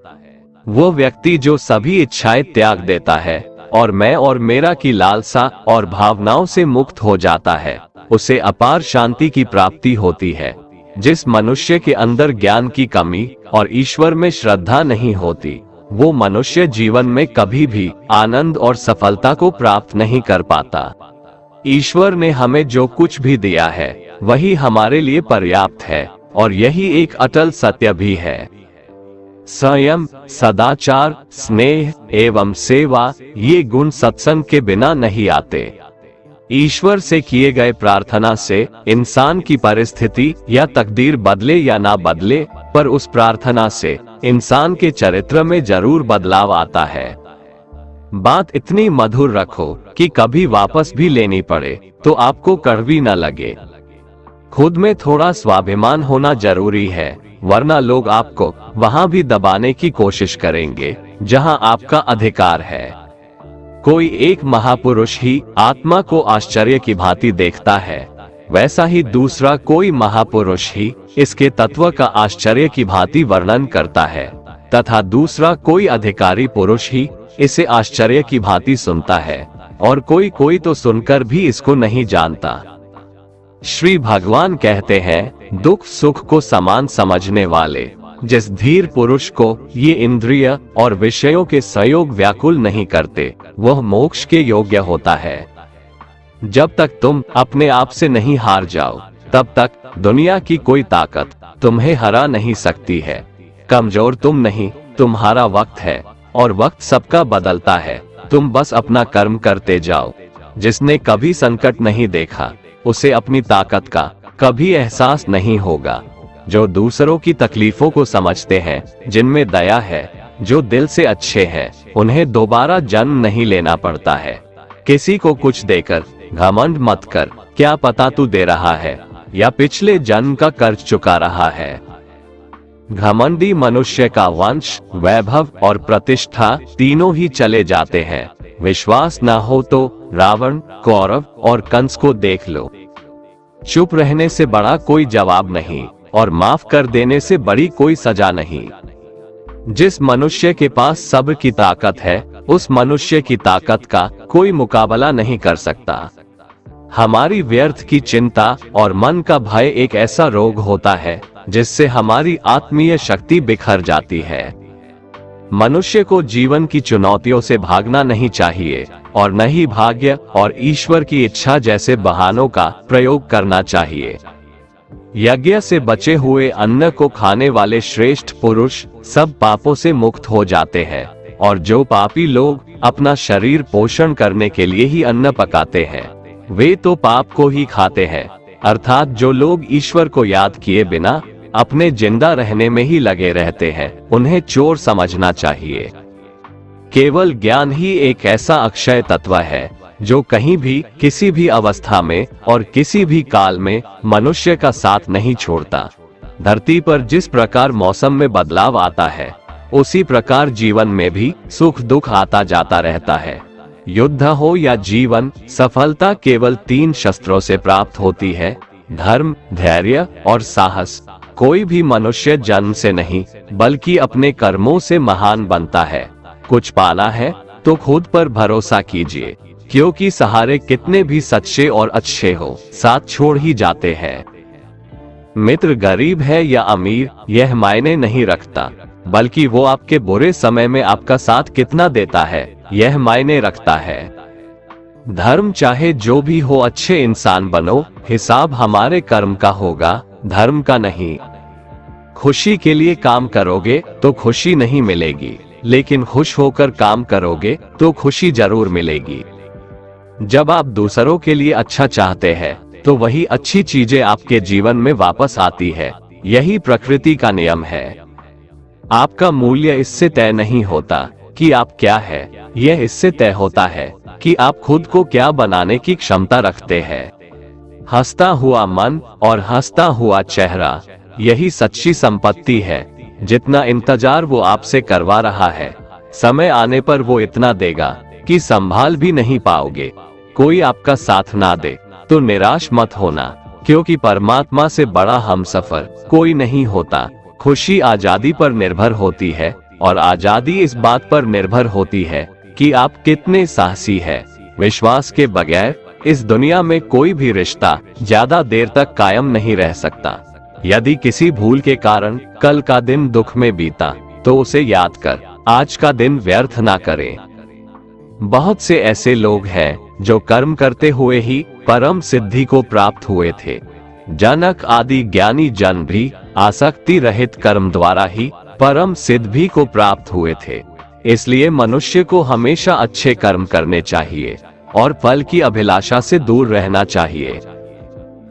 वह व्यक्ति जो सभी इच्छाएं त्याग देता है और मैं और मेरा की लालसा और भावनाओं से मुक्त हो जाता है, उसे अपार शांति की प्राप्ति होती है। जिस मनुष्य के अंदर ज्ञान की कमी और ईश्वर में श्रद्धा नहीं होती, वो मनुष्य जीवन में कभी भी आनंद और सफलता को प्राप्त नहीं कर पाता। ईश्वर ने हमें जो कुछ भी दिया है वही हमारे लिए पर्याप्त है, और यही एक अटल सत्य भी है। संयम, सदाचार, स्नेह एवं सेवा, ये गुण सत्संग के बिना नहीं आते। ईश्वर से किए गए प्रार्थना से इंसान की परिस्थिति या तकदीर बदले या ना बदले, पर उस प्रार्थना से इंसान के चरित्र में जरूर बदलाव आता है। बात इतनी मधुर रखो कि कभी वापस भी लेनी पड़े तो आपको कड़वी न लगे। खुद में थोड़ा स्वाभिमान होना जरूरी है, वरना लोग आपको वहां भी दबाने की कोशिश करेंगे जहां आपका अधिकार है। कोई एक महापुरुष ही आत्मा को आश्चर्य की भांति देखता है, वैसा ही दूसरा कोई महापुरुष ही इसके तत्व का आश्चर्य की भांति वर्णन करता है, तथा दूसरा कोई अधिकारी पुरुष ही इसे आश्चर्य की भांति सुनता है, और कोई कोई तो सुनकर भी इसको नहीं जानता। श्री भगवान कहते हैं, दुख सुख को समान समझने वाले जिस धीर पुरुष को ये इंद्रिय और विषयों के संयोग व्याकुल नहीं करते, वह मोक्ष के योग्य होता है। जब तक तुम अपने आप से नहीं हार जाओ, तब तक दुनिया की कोई ताकत तुम्हें हरा नहीं सकती है। कमजोर तुम नहीं, तुम्हारा वक्त है, और वक्त सबका बदलता है। तुम बस अपना कर्म करते जाओ। जिसने कभी संकट नहीं देखा, उसे अपनी ताकत का कभी एहसास नहीं होगा। जो दूसरों की तकलीफों को समझते हैं, जिनमें दया है, जो दिल से अच्छे हैं, उन्हें दोबारा जन्म नहीं लेना पड़ता है। किसी को कुछ देकर घमंड मत कर, क्या पता तू दे रहा है या पिछले जन्म का कर्ज चुका रहा है। घमंडी मनुष्य का वंश, वैभव और प्रतिष्ठा तीनों ही चले जाते हैं। विश्वास न हो तो रावण, कौरव और कंस को देख लो। चुप रहने से बड़ा कोई जवाब नहीं, और माफ कर देने से बड़ी कोई सजा नहीं। जिस मनुष्य के पास सब्र की ताकत है, उस मनुष्य की ताकत का कोई मुकाबला नहीं कर सकता। हमारी व्यर्थ की चिंता और मन का भय एक ऐसा रोग होता है जिससे हमारी आत्मीय शक्ति बिखर जाती है। मनुष्य को जीवन की चुनौतियों से भागना नहीं चाहिए, और न ही भाग्य और ईश्वर की इच्छा जैसे बहानों का प्रयोग करना चाहिए। यज्ञ से बचे हुए अन्न को खाने वाले श्रेष्ठ पुरुष सब पापों से मुक्त हो जाते हैं, और जो पापी लोग अपना शरीर पोषण करने के लिए ही अन्न पकाते हैं, वे तो पाप को ही खाते हैं। अर्थात जो लोग ईश्वर को याद किए बिना अपने जिंदा रहने में ही लगे रहते हैं, उन्हें चोर समझना चाहिए। केवल ज्ञान ही एक ऐसा अक्षय तत्व है जो कहीं भी, किसी भी अवस्था में और किसी भी काल में मनुष्य का साथ नहीं छोड़ता। धरती पर जिस प्रकार मौसम में बदलाव आता है, उसी प्रकार जीवन में भी सुख दुख आता जाता रहता है। युद्ध हो या जीवन, सफलता केवल 3 शस्त्रों से प्राप्त होती है: धर्म, धैर्य और साहस। कोई भी मनुष्य जन्म से नहीं, बल्कि अपने कर्मों से महान बनता है। कुछ पाना है तो खुद पर भरोसा कीजिए, क्योंकि सहारे कितने भी सच्चे और अच्छे हो, साथ छोड़ ही जाते हैं। मित्र गरीब है या अमीर, यह मायने नहीं रखता, बल्कि वो आपके बुरे समय में आपका साथ कितना देता है, यह मायने रखता है। धर्म चाहे जो भी हो, अच्छे इंसान बनो, हिसाब हमारे कर्म का होगा, धर्म का नहीं। खुशी के लिए काम करोगे तो खुशी नहीं मिलेगी, लेकिन खुश होकर काम करोगे तो खुशी जरूर मिलेगी। जब आप दूसरों के लिए अच्छा चाहते हैं, तो वही अच्छी चीजें आपके जीवन में वापस आती है। यही प्रकृति का नियम है। आपका मूल्य इससे तय नहीं होता कि आप क्या है, यह इससे तय होता है कि आप खुद को क्या बनाने की क्षमता रखते हैं। हंसता हुआ मन और हंसता हुआ चेहरा, यही सच्ची संपत्ति है। जितना इंतजार वो आपसे करवा रहा है, समय आने पर वो इतना देगा कि संभाल भी नहीं पाओगे। कोई आपका साथ ना दे तो निराश मत होना, क्योंकि परमात्मा से बड़ा हमसफर कोई नहीं होता। खुशी आजादी पर निर्भर होती है, और आजादी इस बात पर निर्भर होती है कि आप कितने साहसी हैं। विश्वास के बगैर इस दुनिया में कोई भी रिश्ता ज्यादा देर तक कायम नहीं रह सकता। यदि किसी भूल के कारण कल का दिन दुख में बीता, तो उसे याद कर आज का दिन व्यर्थ ना करें। बहुत से ऐसे लोग हैं जो कर्म करते हुए ही परम सिद्धि को प्राप्त हुए थे। जनक आदि ज्ञानी जन भी आसक्ति रहित कर्म द्वारा ही परम सिद्धि को प्राप्त हुए थे। इसलिए मनुष्य को हमेशा अच्छे कर्म करने चाहिए और फल की अभिलाषा से दूर रहना चाहिए।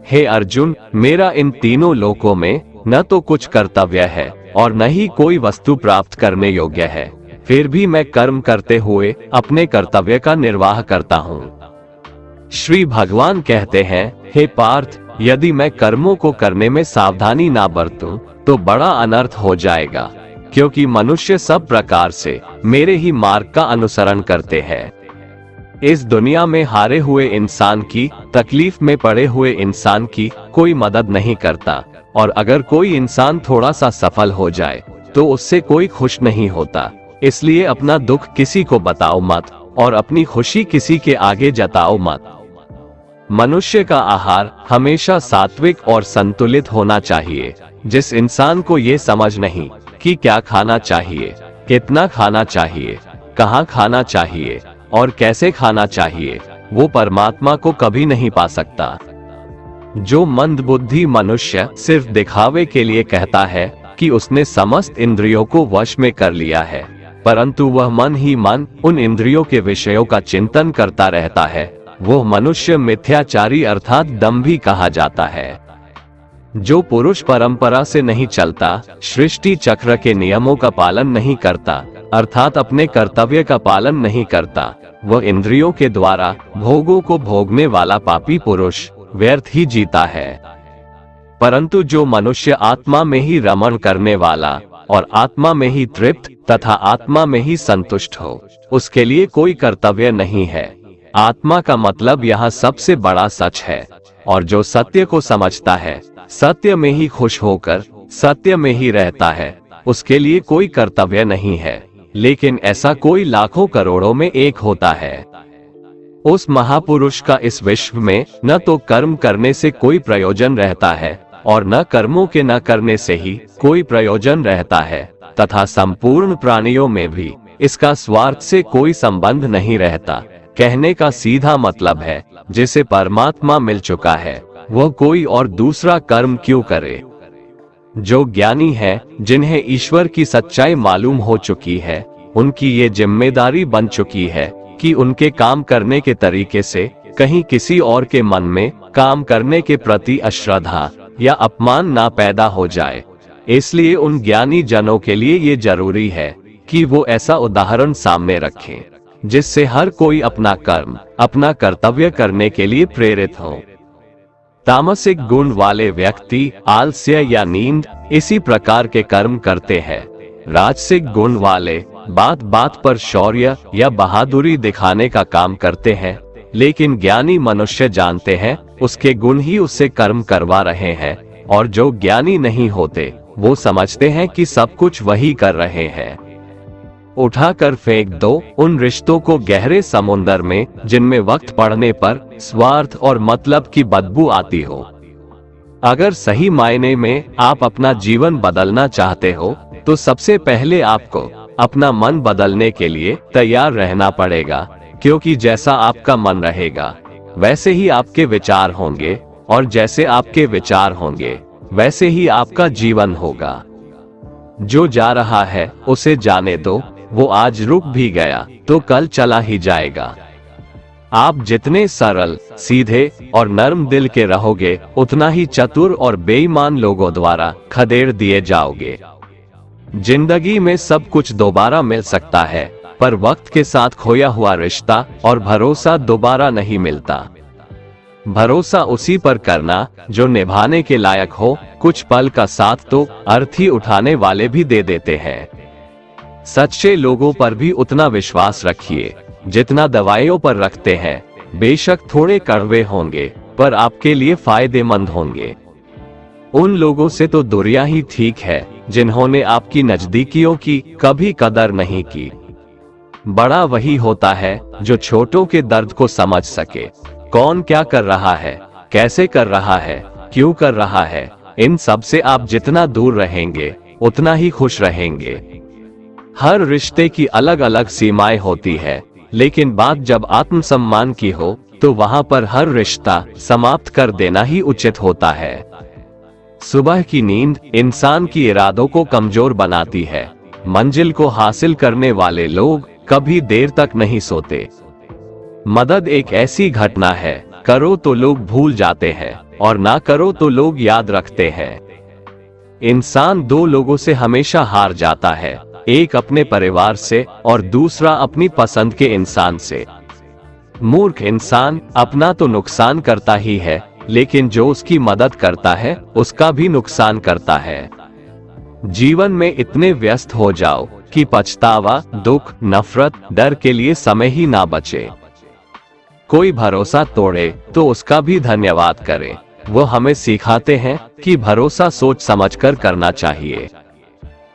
हे अर्जुन, मेरा इन तीनों लोकों में न तो कुछ कर्तव्य है और न ही कोई वस्तु प्राप्त करने योग्य है, फिर भी मैं कर्म करते हुए अपने कर्तव्य का निर्वाह करता हूँ। श्री भगवान कहते हैं, हे पार्थ, यदि मैं कर्मों को करने में सावधानी ना बरतूं, तो बड़ा अनर्थ हो जाएगा, क्योंकि मनुष्य सब प्रकार से मेरे ही मार्ग का अनुसरण करते हैं। इस दुनिया में हारे हुए इंसान की, तकलीफ में पड़े हुए इंसान की कोई मदद नहीं करता, और अगर कोई इंसान थोड़ा सा सफल हो जाए तो उससे कोई खुश नहीं होता। इसलिए अपना दुख किसी को बताओ मत और अपनी खुशी किसी के आगे जताओ मत। मनुष्य का आहार हमेशा सात्विक और संतुलित होना चाहिए। जिस इंसान को ये समझ नहीं कि क्या खाना चाहिए, कितना खाना चाहिए, कहाँ खाना चाहिए और कैसे खाना चाहिए, वो परमात्मा को कभी नहीं पा सकता। जो मंदबुद्धि मनुष्य सिर्फ दिखावे के लिए कहता है कि उसने समस्त इंद्रियों को वश में कर लिया है, परंतु वह मन ही मन उन इंद्रियों के विषयों का चिंतन करता रहता है, वो मनुष्य मिथ्याचारी अर्थात दंभी कहा जाता है। जो पुरुष परंपरा से नहीं चलता, सृष्टि चक्र के नियमों का पालन नहीं करता, अर्थात अपने कर्तव्य का पालन नहीं करता, वह इंद्रियों के द्वारा भोगों को भोगने वाला पापी पुरुष व्यर्थ ही जीता है। परंतु जो मनुष्य आत्मा में ही रमण करने वाला और आत्मा में ही तृप्त तथा आत्मा में ही संतुष्ट हो, उसके लिए कोई कर्तव्य नहीं है। आत्मा का मतलब यहाँ सबसे बड़ा सच है, और जो सत्य को समझता है, सत्य में ही खुश होकर सत्य में ही रहता है, उसके लिए कोई कर्तव्य नहीं है। लेकिन ऐसा कोई लाखों करोड़ों में एक होता है। उस महापुरुष का इस विश्व में न तो कर्म करने से कोई प्रयोजन रहता है और न कर्मों के न करने से ही कोई प्रयोजन रहता है, तथा संपूर्ण प्राणियों में भी इसका स्वार्थ से कोई संबंध नहीं रहता। कहने का सीधा मतलब है, जिसे परमात्मा मिल चुका है वह कोई और दूसरा कर्म क्यों करे। जो ज्ञानी है, जिन्हें ईश्वर की सच्चाई मालूम हो चुकी है, उनकी ये जिम्मेदारी बन चुकी है कि उनके काम करने के तरीके से कहीं किसी और के मन में काम करने के प्रति अश्रद्धा या अपमान ना पैदा हो जाए। इसलिए उन ज्ञानी जनों के लिए ये जरूरी है कि वो ऐसा उदाहरण सामने रखें जिससे हर कोई अपना कर्म, अपना कर्तव्य करने के लिए प्रेरित हो। तामसिक गुण वाले व्यक्ति आलस्य या नींद इसी प्रकार के कर्म करते हैं। राजसिक गुण वाले बात बात पर शौर्य या बहादुरी दिखाने का काम करते हैं, लेकिन ज्ञानी मनुष्य जानते हैं उसके गुण ही उससे कर्म करवा रहे हैं, और जो ज्ञानी नहीं होते वो समझते हैं कि सब कुछ वही कर रहे हैं। उठाकर फेंक दो उन रिश्तों को गहरे समुंदर में जिनमें वक्त पड़ने पर स्वार्थ और मतलब की बदबू आती हो। अगर सही मायने में आप अपना जीवन बदलना चाहते हो तो सबसे पहले आपको अपना मन बदलने के लिए तैयार रहना पड़ेगा, क्योंकि जैसा आपका मन रहेगा वैसे ही आपके विचार होंगे, और जैसे आपके विचार होंगे वैसे ही आपका जीवन होगा। जो जा रहा है उसे जाने दो, वो आज रुक भी गया तो कल चला ही जाएगा। आप जितने सरल, सीधे और नर्म दिल के रहोगे उतना ही चतुर और बेईमान लोगों द्वारा खदेड़ दिए जाओगे। जिंदगी में सब कुछ दोबारा मिल सकता है, पर वक्त के साथ खोया हुआ रिश्ता और भरोसा दोबारा नहीं मिलता। भरोसा उसी पर करना जो निभाने के लायक हो। कुछ पल का साथ तो अर्थी उठाने वाले भी दे देते हैं। सच्चे लोगों पर भी उतना विश्वास रखिए जितना दवाइयों पर रखते हैं। बेशक थोड़े कड़वे होंगे पर आपके लिए फायदेमंद होंगे। उन लोगों से तो दूरियां ही ठीक है जिन्होंने आपकी नजदीकियों की कभी कदर नहीं की। बड़ा वही होता है जो छोटों के दर्द को समझ सके। कौन क्या कर रहा है, कैसे कर रहा है, क्यों कर रहा है, इन सब से आप जितना दूर रहेंगे उतना ही खुश रहेंगे। हर रिश्ते की अलग अलग सीमाएं होती है, लेकिन बात जब आत्मसम्मान की हो तो वहां पर हर रिश्ता समाप्त कर देना ही उचित होता है। सुबह की नींद इंसान की इरादों को कमजोर बनाती है। मंजिल को हासिल करने वाले लोग कभी देर तक नहीं सोते। मदद एक ऐसी घटना है, करो तो लोग भूल जाते हैं और ना करो तो लोग याद रखते हैं। इंसान दो लोगों से हमेशा हार जाता है, एक अपने परिवार से और दूसरा अपनी पसंद के इंसान से। मूर्ख इंसान अपना तो नुकसान करता ही है, लेकिन जो उसकी मदद करता है उसका भी नुकसान करता है। जीवन में इतने व्यस्त हो जाओ कि पछतावा, दुख, नफरत, डर के लिए समय ही ना बचे। कोई भरोसा तोड़े तो उसका भी धन्यवाद करें। वो हमें सिखाते हैं कि भरोसा सोच समझकर करना चाहिए।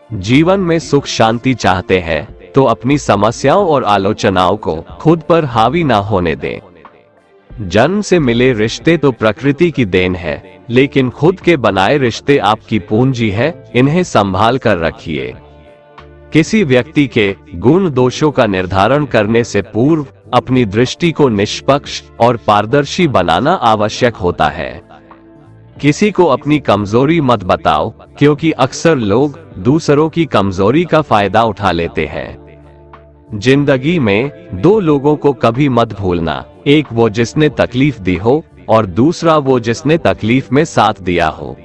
जीवन में सुख शांति चाहते हैं तो अपनी समस्याओं और आलोचनाओं को खुद पर हावी ना होने दें। जन्म से मिले रिश्ते तो प्रकृति की देन है, लेकिन खुद के बनाए रिश्ते आपकी पूंजी है, इन्हें संभाल कर रखिए। किसी व्यक्ति के गुण दोषों का निर्धारण करने से पूर्व अपनी दृष्टि को निष्पक्ष और पारदर्शी बनाना आवश्यक होता है। किसी को अपनी कमजोरी मत बताओ, क्योंकि अक्सर लोग दूसरों की कमजोरी का फायदा उठा लेते हैं। जिंदगी में दो लोगों को कभी मत भूलना, एक वो जिसने तकलीफ दी हो और दूसरा वो जिसने तकलीफ में साथ दिया हो।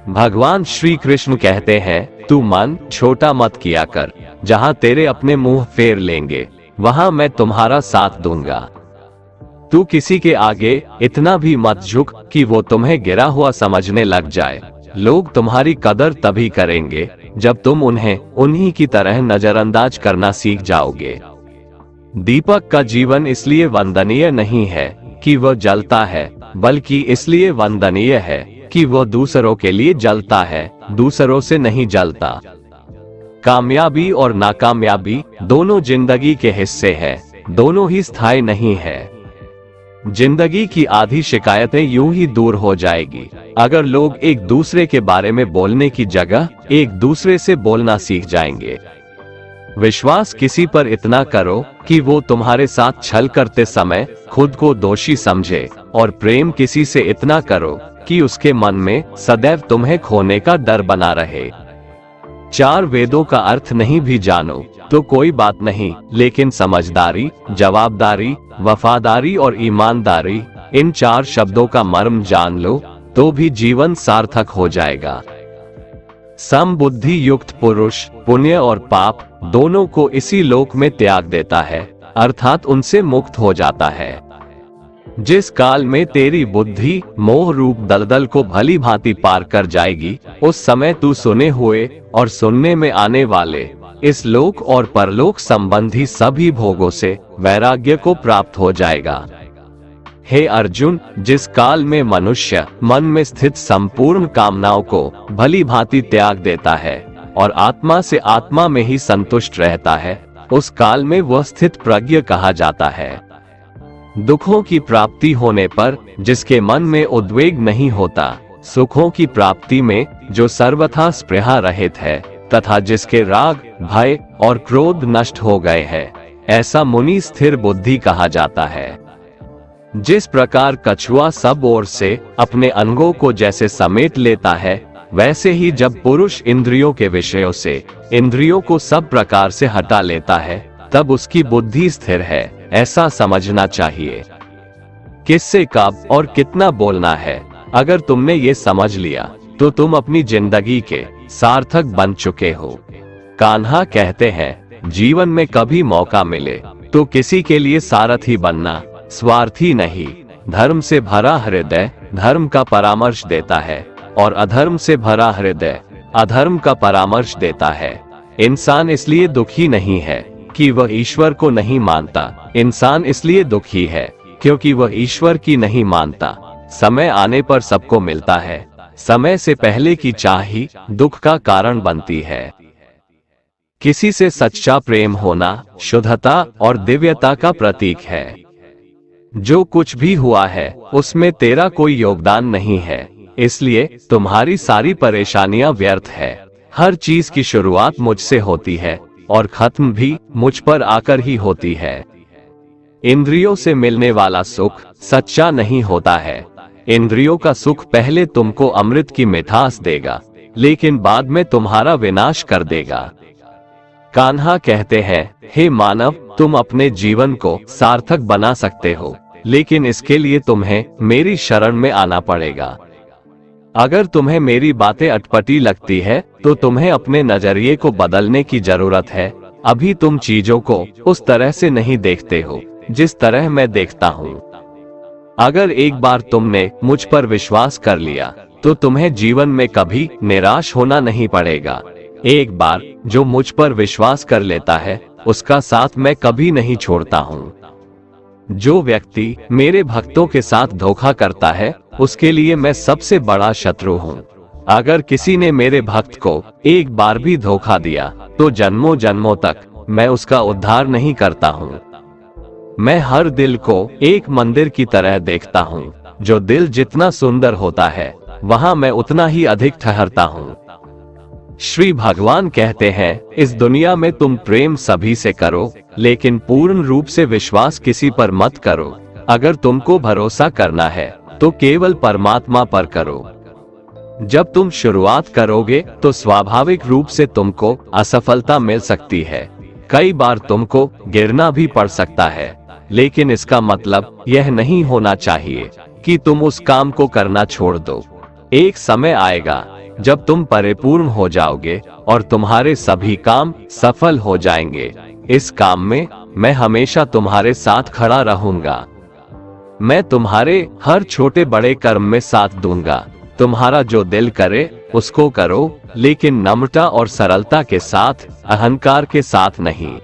भगवान श्री कृष्ण कहते हैं, तू मन छोटा मत किया कर, जहां तेरे अपने मुंह फेर लेंगे वहां मैं तुम्हारा साथ दूंगा। तू किसी के आगे इतना भी मत झुक कि वो तुम्हें गिरा हुआ समझने लग जाए। लोग तुम्हारी कदर तभी करेंगे जब तुम उन्हें उन्हीं की तरह नजरअंदाज करना सीख जाओगे। दीपक का जीवन इसलिए वंदनीय नहीं है कि वह जलता है, बल्कि इसलिए वंदनीय है कि वह दूसरों के लिए जलता है, दूसरों से नहीं जलता। कामयाबी और नाकामयाबी दोनों जिंदगी के हिस्से हैं, दोनों ही स्थायी नहीं है। जिंदगी की आधी शिकायतें यूं ही दूर हो जाएगी अगर लोग एक दूसरे के बारे में बोलने की जगह एक दूसरे से बोलना सीख जाएंगे। विश्वास किसी पर इतना करो कि वो तुम्हारे साथ छल करते समय खुद को दोषी समझे, और प्रेम किसी से इतना करो कि उसके मन में सदैव तुम्हें खोने का डर बना रहे। चार वेदों का अर्थ नहीं भी जानो तो कोई बात नहीं, लेकिन समझदारी, जवाबदारी, वफादारी और ईमानदारी, इन चार शब्दों का मर्म जान लो तो भी जीवन सार्थक हो जाएगा। समबुद्धि युक्त पुरुष पुण्य और पाप दोनों को इसी लोक में त्याग देता है, अर्थात उनसे मुक्त हो जाता है। जिस काल में तेरी बुद्धि मोह रूप दलदल को भली भांति पार कर जाएगी, उस समय तू सुने हुए और सुनने में आने वाले इस लोक और परलोक संबंधी सभी भोगों से वैराग्य को प्राप्त हो जाएगा। हे अर्जुन, जिस काल में मनुष्य मन में स्थित संपूर्ण कामनाओं को भली भांति त्याग देता है और आत्मा से आत्मा में ही संतुष्ट रहता है, उस काल में वह स्थित प्रज्ञ कहा जाता है। दुखों की प्राप्ति होने पर जिसके मन में उद्वेग नहीं होता, सुखों की प्राप्ति में जो सर्वथा स्पृहा रहित है तथा जिसके राग, भय और क्रोध नष्ट हो गए हैं, ऐसा मुनि स्थिर बुद्धि कहा जाता है। जिस प्रकार कछुआ सब ओर से अपने अंगों को जैसे समेट लेता है, वैसे ही जब पुरुष इंद्रियों के विषयों से इंद्रियों को सब प्रकार से हटा लेता है, तब उसकी बुद्धि स्थिर है, ऐसा समझना चाहिए। किससे कब और कितना बोलना है, अगर तुमने ये समझ लिया तो तुम अपनी जिंदगी के सार्थक बन चुके हो। कान्हा कहते हैं, जीवन में कभी मौका मिले तो किसी के लिए सारथी बनना, स्वार्थी नहीं। धर्म से भरा हृदय धर्म का परामर्श देता है और अधर्म से भरा हृदय अधर्म का परामर्श देता है। इंसान इसलिए दुखी नहीं है कि वह ईश्वर को नहीं मानता, इंसान इसलिए दुखी है क्योंकि वह ईश्वर की नहीं मानता। समय आने पर सबको मिलता है, समय से पहले की चाह ही दुख का कारण बनती है। किसी से सच्चा प्रेम होना शुद्धता और दिव्यता का प्रतीक है। जो कुछ भी हुआ है उसमें तेरा कोई योगदान नहीं है, इसलिए तुम्हारी सारी परेशानियां व्यर्थ है। हर चीज की शुरुआत मुझसे होती है और खत्म भी मुझ पर आकर ही होती है। इंद्रियों से मिलने वाला सुख सच्चा नहीं होता है। इंद्रियों का सुख पहले तुमको अमृत की मिठास देगा, लेकिन बाद में तुम्हारा विनाश कर देगा। कान्हा कहते हैं, हे मानव, तुम अपने जीवन को सार्थक बना सकते हो, लेकिन इसके लिए तुम्हें मेरी शरण में आना पड़ेगा। अगर तुम्हें मेरी बातें अटपटी लगती है तो तुम्हें अपने नजरिए को बदलने की जरूरत है। अभी तुम चीजों को उस तरह से नहीं देखते हो जिस तरह मैं देखता हूँ। अगर एक बार तुमने मुझ पर विश्वास कर लिया तो तुम्हें जीवन में कभी निराश होना नहीं पड़ेगा। एक बार जो मुझ पर विश्वास कर लेता है उसका साथ मैं कभी नहीं छोड़ता हूँ। जो व्यक्ति मेरे भक्तों के साथ धोखा करता है उसके लिए मैं सबसे बड़ा शत्रु हूँ। अगर किसी ने मेरे भक्त को एक बार भी धोखा दिया तो जन्मों जन्मों तक मैं उसका उद्धार नहीं करता हूँ। मैं हर दिल को एक मंदिर की तरह देखता हूँ। जो दिल जितना सुंदर होता है वहाँ मैं उतना ही अधिक ठहरता हूँ। श्री भगवान कहते हैं, इस दुनिया में तुम प्रेम सभी से करो, लेकिन पूर्ण रूप से विश्वास किसी पर मत करो। अगर तुमको भरोसा करना है तो केवल परमात्मा पर करो। जब तुम शुरुआत करोगे तो स्वाभाविक रूप से तुमको असफलता मिल सकती है। कई बार तुमको गिरना भी पड़ सकता है, लेकिन इसका मतलब यह नहीं होना चाहिए कि तुम उस काम को करना छोड़ दो। एक समय आएगा जब तुम परिपूर्ण हो जाओगे और तुम्हारे सभी काम सफल हो जाएंगे। इस काम में मैं हमेशा तुम्हारे साथ खड़ा रहूंगा। मैं तुम्हारे हर छोटे बड़े कर्म में साथ दूंगा। तुम्हारा जो दिल करे उसको करो, लेकिन नम्रता और सरलता के साथ, अहंकार के साथ नहीं।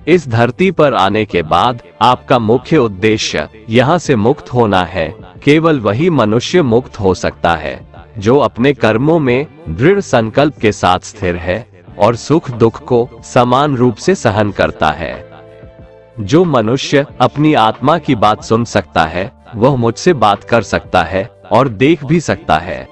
इस धरती पर आने के बाद आपका मुख्य उद्देश्य यहाँ से मुक्त होना है। केवल वही मनुष्य मुक्त हो सकता है जो अपने कर्मों में दृढ़ संकल्प के साथ स्थिर है और सुख दुख को समान रूप से सहन करता है। जो मनुष्य अपनी आत्मा की बात सुन सकता है वह मुझसे बात कर सकता है और देख भी सकता है।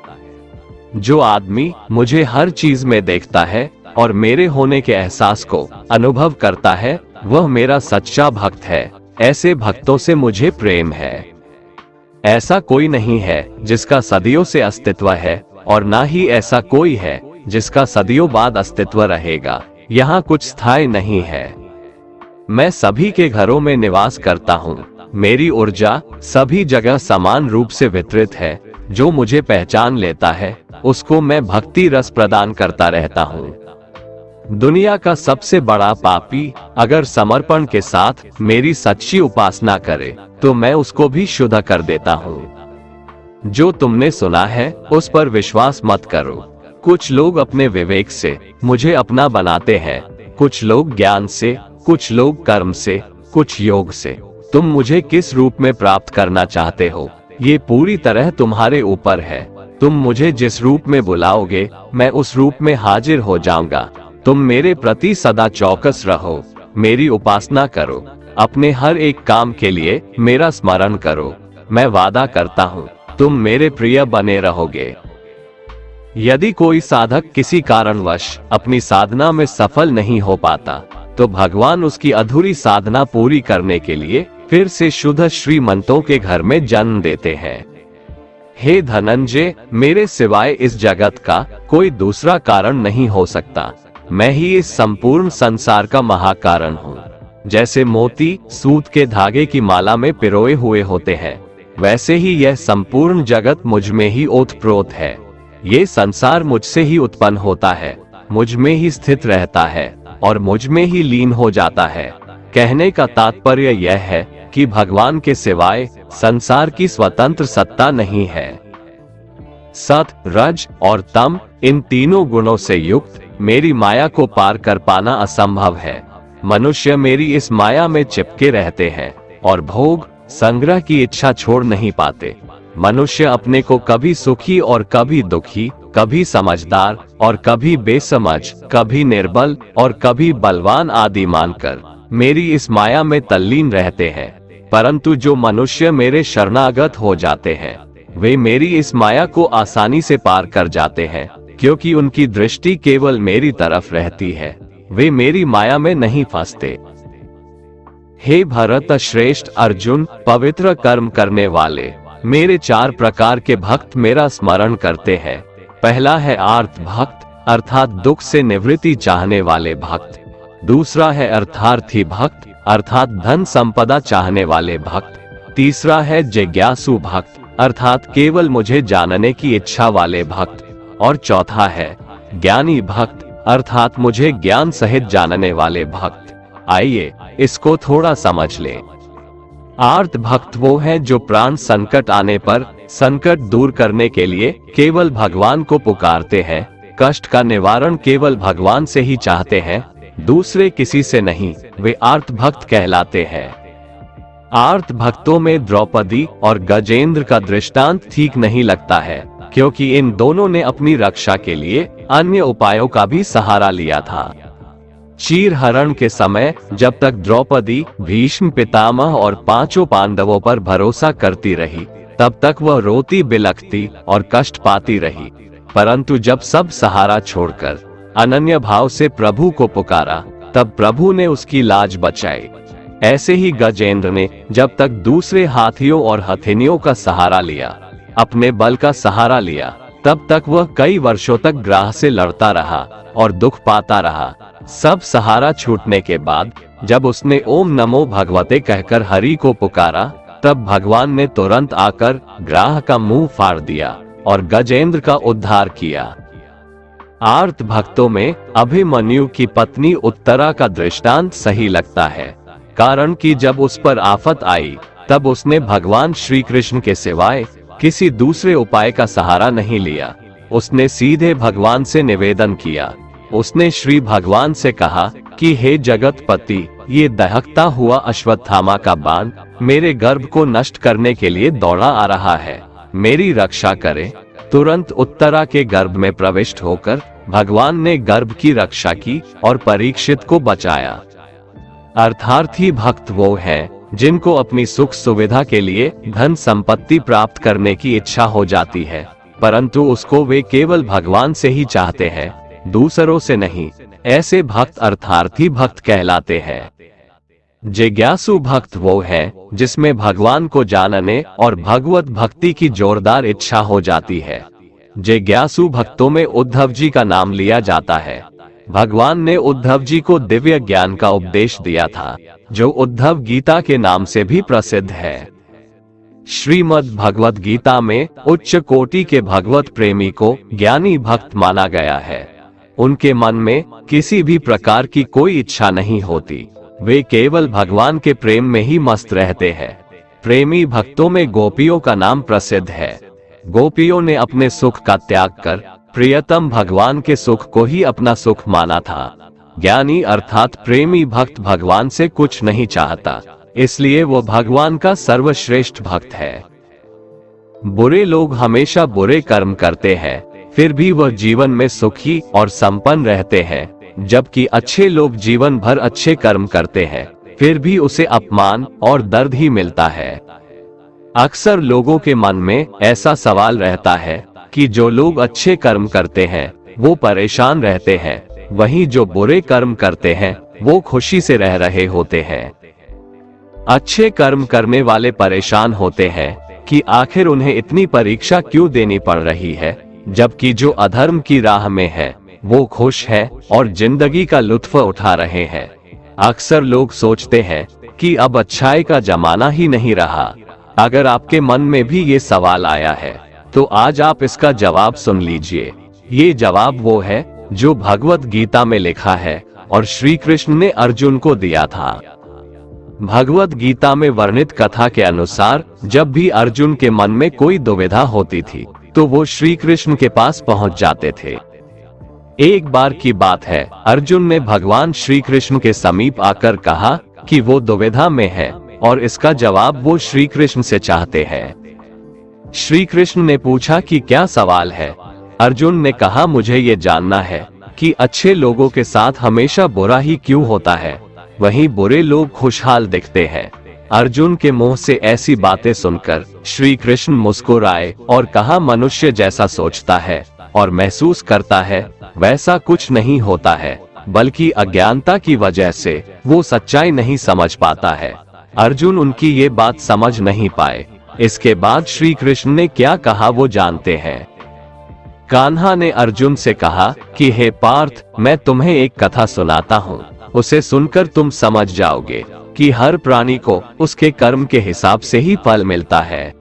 जो आदमी मुझे हर चीज में देखता है और मेरे होने के एहसास को अनुभव करता है वह मेरा सच्चा भक्त है। ऐसे भक्तों से मुझे प्रेम है। ऐसा कोई नहीं है जिसका सदियों से अस्तित्व है और ना ही ऐसा कोई है जिसका सदियों बाद अस्तित्व रहेगा। यहाँ कुछ स्थायी नहीं है। मैं सभी के घरों में निवास करता हूँ। मेरी ऊर्जा सभी जगह समान रूप से वितरित है। जो मुझे पहचान लेता है उसको मैं भक्ति रस प्रदान करता रहता हूँ। दुनिया का सबसे बड़ा पापी अगर समर्पण के साथ मेरी सच्ची उपासना करे तो मैं उसको भी शुद्ध कर देता हूँ। जो तुमने सुना है उस पर विश्वास मत करो। कुछ लोग अपने विवेक से मुझे अपना बनाते हैं, कुछ लोग ज्ञान से, कुछ लोग कर्म से, कुछ योग से। तुम मुझे किस रूप में प्राप्त करना चाहते हो ये पूरी तरह तुम्हारे ऊपर है। तुम मुझे जिस रूप में बुलाओगे मैं उस रूप में हाजिर हो जाऊंगा। तुम मेरे प्रति सदा चौकस रहो, मेरी उपासना करो, अपने हर एक काम के लिए मेरा स्मरण करो। मैं वादा करता हूँ तुम मेरे प्रिय बने रहोगे। यदि कोई साधक किसी कारणवश अपनी साधना में सफल नहीं हो पाता तो भगवान उसकी अधूरी साधना पूरी करने के लिए फिर से शुद्ध श्रीमंतों के घर में जन्म देते हैं। हे धनंजय, मेरे सिवाय इस जगत का कोई दूसरा कारण नहीं हो सकता। मैं ही इस संपूर्ण संसार का महाकारण हूँ। जैसे मोती सूत के धागे की माला में पिरोए हुए होते हैं, वैसे ही यह संपूर्ण जगत मुझ में ही ओतप्रोत है। ये संसार मुझसे ही उत्पन्न होता है, मुझ में ही स्थित रहता है और मुझ में ही लीन हो जाता है। कहने का तात्पर्य यह है कि भगवान के सिवाय संसार की स्वतंत्र सत्ता नहीं है। सत, रज और तम इन तीनों गुणों से युक्त मेरी माया को पार कर पाना असंभव है। मनुष्य मेरी इस माया में चिपके रहते हैं और भोग संग्रह की इच्छा छोड़ नहीं पाते। मनुष्य अपने को कभी सुखी और कभी दुखी, कभी समझदार और कभी बेसमझ, कभी निर्बल और कभी बलवान आदि मानकर मेरी इस माया में तल्लीन रहते हैं। परंतु जो मनुष्य मेरे शरणागत हो जाते हैं वे मेरी इस माया को आसानी से पार कर जाते हैं, क्योंकि उनकी दृष्टि केवल मेरी तरफ रहती है। वे मेरी माया में नहीं फंसते। हे भरत श्रेष्ठ अर्जुन, पवित्र कर्म करने वाले मेरे 4 प्रकार के भक्त मेरा स्मरण करते हैं। पहला है आर्त भक्त, अर्थात दुख से निवृत्ति चाहने वाले भक्त। दूसरा है अर्थार्थी भक्त, अर्थात धन संपदा चाहने वाले भक्त। तीसरा है जिज्ञासु भक्त, अर्थात केवल मुझे जानने की इच्छा वाले भक्त। और चौथा है ज्ञानी भक्त, अर्थात मुझे ज्ञान सहित जानने वाले भक्त। आइए इसको थोड़ा समझ लें। आर्त भक्त वो है जो प्राण संकट आने पर संकट दूर करने के लिए केवल भगवान को पुकारते हैं, कष्ट का निवारण केवल भगवान से ही चाहते हैं, दूसरे किसी से नहीं। वे आर्त भक्त कहलाते हैं। आर्त भक्तों में द्रौपदी और गजेंद्र का दृष्टांत ठीक नहीं लगता है, क्योंकि इन दोनों ने अपनी रक्षा के लिए अन्य उपायों का भी सहारा लिया था। चीर हरण के समय जब तक द्रौपदी भीष्म पितामह और 5 पांडवों पर भरोसा करती रही, तब तक वह रोती बिलखती और कष्ट पाती रही। परंतु जब सब सहारा छोड़कर अनन्य भाव से प्रभु को पुकारा, तब प्रभु ने उसकी लाज बचाई। ऐसे ही गजेंद्र ने जब तक दूसरे हाथियों और हथिनियों का सहारा लिया, अपने बल का सहारा लिया, तब तक वह कई वर्षों तक ग्राह से लड़ता रहा और दुख पाता रहा। सब सहारा छूटने के बाद जब उसने ओम नमो भगवते कहकर हरि को पुकारा, तब भगवान ने तुरंत आकर ग्राह का मुंह फाड़ दिया और गजेंद्र का उद्धार किया। आर्त भक्तों में अभिमन्यु की पत्नी उत्तरा का दृष्टांत सही लगता है, कारण कि जब उस पर आफत आई तब उसने भगवान श्री कृष्ण के सिवाय किसी दूसरे उपाय का सहारा नहीं लिया। उसने सीधे भगवान से निवेदन किया। उसने श्री भगवान से कहा कि हे जगतपति, ये दहकता हुआ अश्वत्थामा का बाण मेरे गर्भ को नष्ट करने के लिए दौड़ा आ रहा है, मेरी रक्षा करे। तुरंत उत्तरा के गर्भ में प्रविष्ट होकर भगवान ने गर्भ की रक्षा की और परीक्षित को बचाया। अर्थार्थी भक्त वो हैं जिनको अपनी सुख सुविधा के लिए धन संपत्ति प्राप्त करने की इच्छा हो जाती है, परंतु उसको वे केवल भगवान से ही चाहते हैं, दूसरों से नहीं। ऐसे भक्त अर्थार्थी भक्त कहलाते हैं। जिज्ञासु भक्त वो है जिसमें भगवान को जानने और भगवत भक्ति की जोरदार इच्छा हो जाती है। जिज्ञासु भक्तों में उद्धव जी का नाम लिया जाता है। भगवान ने उद्धव जी को दिव्य ज्ञान का उपदेश दिया था, जो उद्धव गीता के नाम से भी प्रसिद्ध है। श्रीमद् भगवत गीता में उच्च कोटि के भगवत प्रेमी को ज्ञानी भक्त माना गया है। उनके मन में किसी भी प्रकार की कोई इच्छा नहीं होती, वे केवल भगवान के प्रेम में ही मस्त रहते हैं। प्रेमी भक्तों में गोपियों का नाम प्रसिद्ध है। गोपियों ने अपने सुख का त्याग कर प्रियतम भगवान के सुख को ही अपना सुख माना था। ज्ञानी अर्थात प्रेमी भक्त भगवान से कुछ नहीं चाहता, इसलिए वो भगवान का सर्वश्रेष्ठ भक्त है। बुरे लोग हमेशा बुरे कर्म करते हैं, फिर भी वह जीवन में सुखी और संपन्न रहते हैं, जबकि अच्छे लोग जीवन भर अच्छे कर्म करते हैं, फिर भी उसे अपमान और दर्द ही मिलता है। अक्सर लोगों के मन में ऐसा सवाल रहता है कि जो लोग अच्छे कर्म करते हैं वो परेशान रहते हैं, वहीं जो बुरे कर्म करते हैं वो खुशी से रह रहे होते हैं। अच्छे कर्म करने वाले परेशान होते हैं कि आखिर उन्हें इतनी परीक्षा क्यों देनी पड़ रही है, जबकि जो अधर्म की राह में है वो खुश है और जिंदगी का लुत्फ उठा रहे हैं। अक्सर लोग सोचते हैं कि अब अच्छाई का जमाना ही नहीं रहा। अगर आपके मन में भी ये सवाल आया है तो आज आप इसका जवाब सुन लीजिए। ये जवाब वो है जो भगवत गीता में लिखा है और श्री कृष्ण ने अर्जुन को दिया था। भगवत गीता में वर्णित कथा के अनुसार जब भी अर्जुन के मन में कोई दुविधा होती थी तो वो श्री कृष्ण के पास पहुंच जाते थे। एक बार की बात है, अर्जुन ने भगवान श्री कृष्ण के समीप आकर कहा कि वो दुविधा में है और इसका जवाब वो श्री कृष्ण से चाहते हैं। श्री कृष्ण ने पूछा कि क्या सवाल है। अर्जुन ने कहा, मुझे ये जानना है कि अच्छे लोगों के साथ हमेशा बुरा ही क्यों होता है, वहीं बुरे लोग खुशहाल दिखते हैं। अर्जुन के मुंह से ऐसी बातें सुनकर श्री कृष्ण मुस्कुराए और कहा, मनुष्य जैसा सोचता है और महसूस करता है वैसा कुछ नहीं होता है, बल्कि अज्ञानता की वजह से वो सच्चाई नहीं समझ पाता है। अर्जुन उनकी ये बात समझ नहीं पाए। इसके बाद श्री कृष्ण ने क्या कहा वो जानते हैं। कान्हा ने अर्जुन से कहा कि हे पार्थ, मैं तुम्हें एक कथा सुनाता हूँ, उसे सुनकर तुम समझ जाओगे कि हर प्राणी को उसके कर्म के हिसाब से ही फल मिलता है।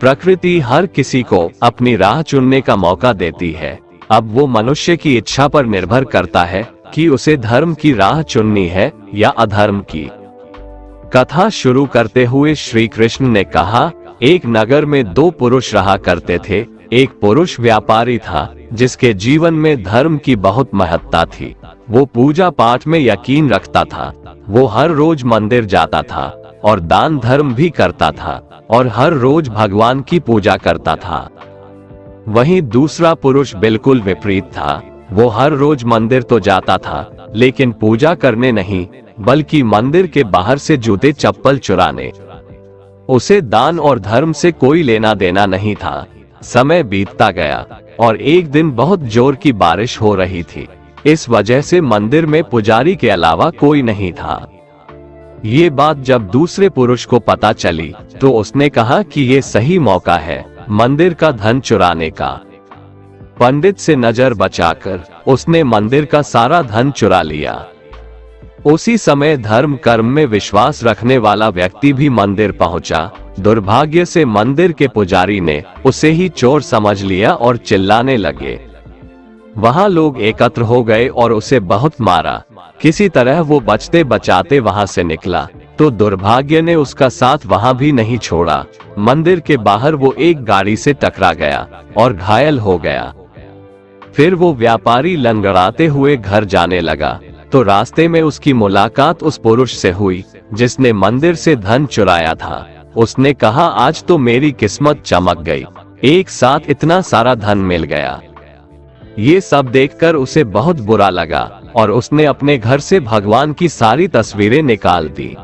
प्रकृति हर किसी को अपनी राह चुनने का मौका देती है। अब वो मनुष्य की इच्छा पर निर्भर करता है कि उसे धर्म की राह चुननी है या अधर्म की। कथा शुरू करते हुए श्री कृष्ण ने कहा, एक नगर में दो पुरुष रहा करते थे। एक पुरुष व्यापारी था जिसके जीवन में धर्म की बहुत महत्ता थी। वो पूजा पाठ में यकीन रखता था। वो हर रोज मंदिर जाता था और दान धर्म भी करता था और हर रोज भगवान की पूजा करता था। वहीं दूसरा पुरुष बिल्कुल विपरीत था। वो हर रोज मंदिर तो जाता था लेकिन पूजा करने नहीं, बल्कि मंदिर के बाहर से जूते चप्पल चुराने। उसे दान और धर्म से कोई लेना देना नहीं था। समय बीतता गया और एक दिन बहुत जोर की बारिश हो रही थी। इस वजह से मंदिर में पुजारी के अलावा कोई नहीं था। ये बात जब दूसरे पुरुष को पता चली तो उसने कहा कि ये सही मौका है मंदिर का धन चुराने का। पंडित से नजर बचाकर उसने मंदिर का सारा धन चुरा लिया। उसी समय धर्म कर्म में विश्वास रखने वाला व्यक्ति भी मंदिर पहुंचा। दुर्भाग्य से मंदिर के पुजारी ने उसे ही चोर समझ लिया और चिल्लाने लगे। वहां लोग एकत्र हो गए और उसे बहुत मारा। किसी तरह वो बचते बचाते वहां से निकला तो दुर्भाग्य ने उसका साथ वहां भी नहीं छोड़ा। मंदिर के बाहर वो एक गाड़ी से टकरा गया और घायल हो गया। फिर वो व्यापारी लंगड़ाते हुए घर जाने लगा तो रास्ते में उसकी मुलाकात उस पुरुष से हुई जिसने मंदिर से धन चुराया था। उसने कहा, आज तो मेरी किस्मत चमक गई, एक साथ इतना सारा धन मिल गया। ये सब देखकर उसे बहुत बुरा लगा और उसने अपने घर से भगवान की सारी तस्वीरें निकाल दी।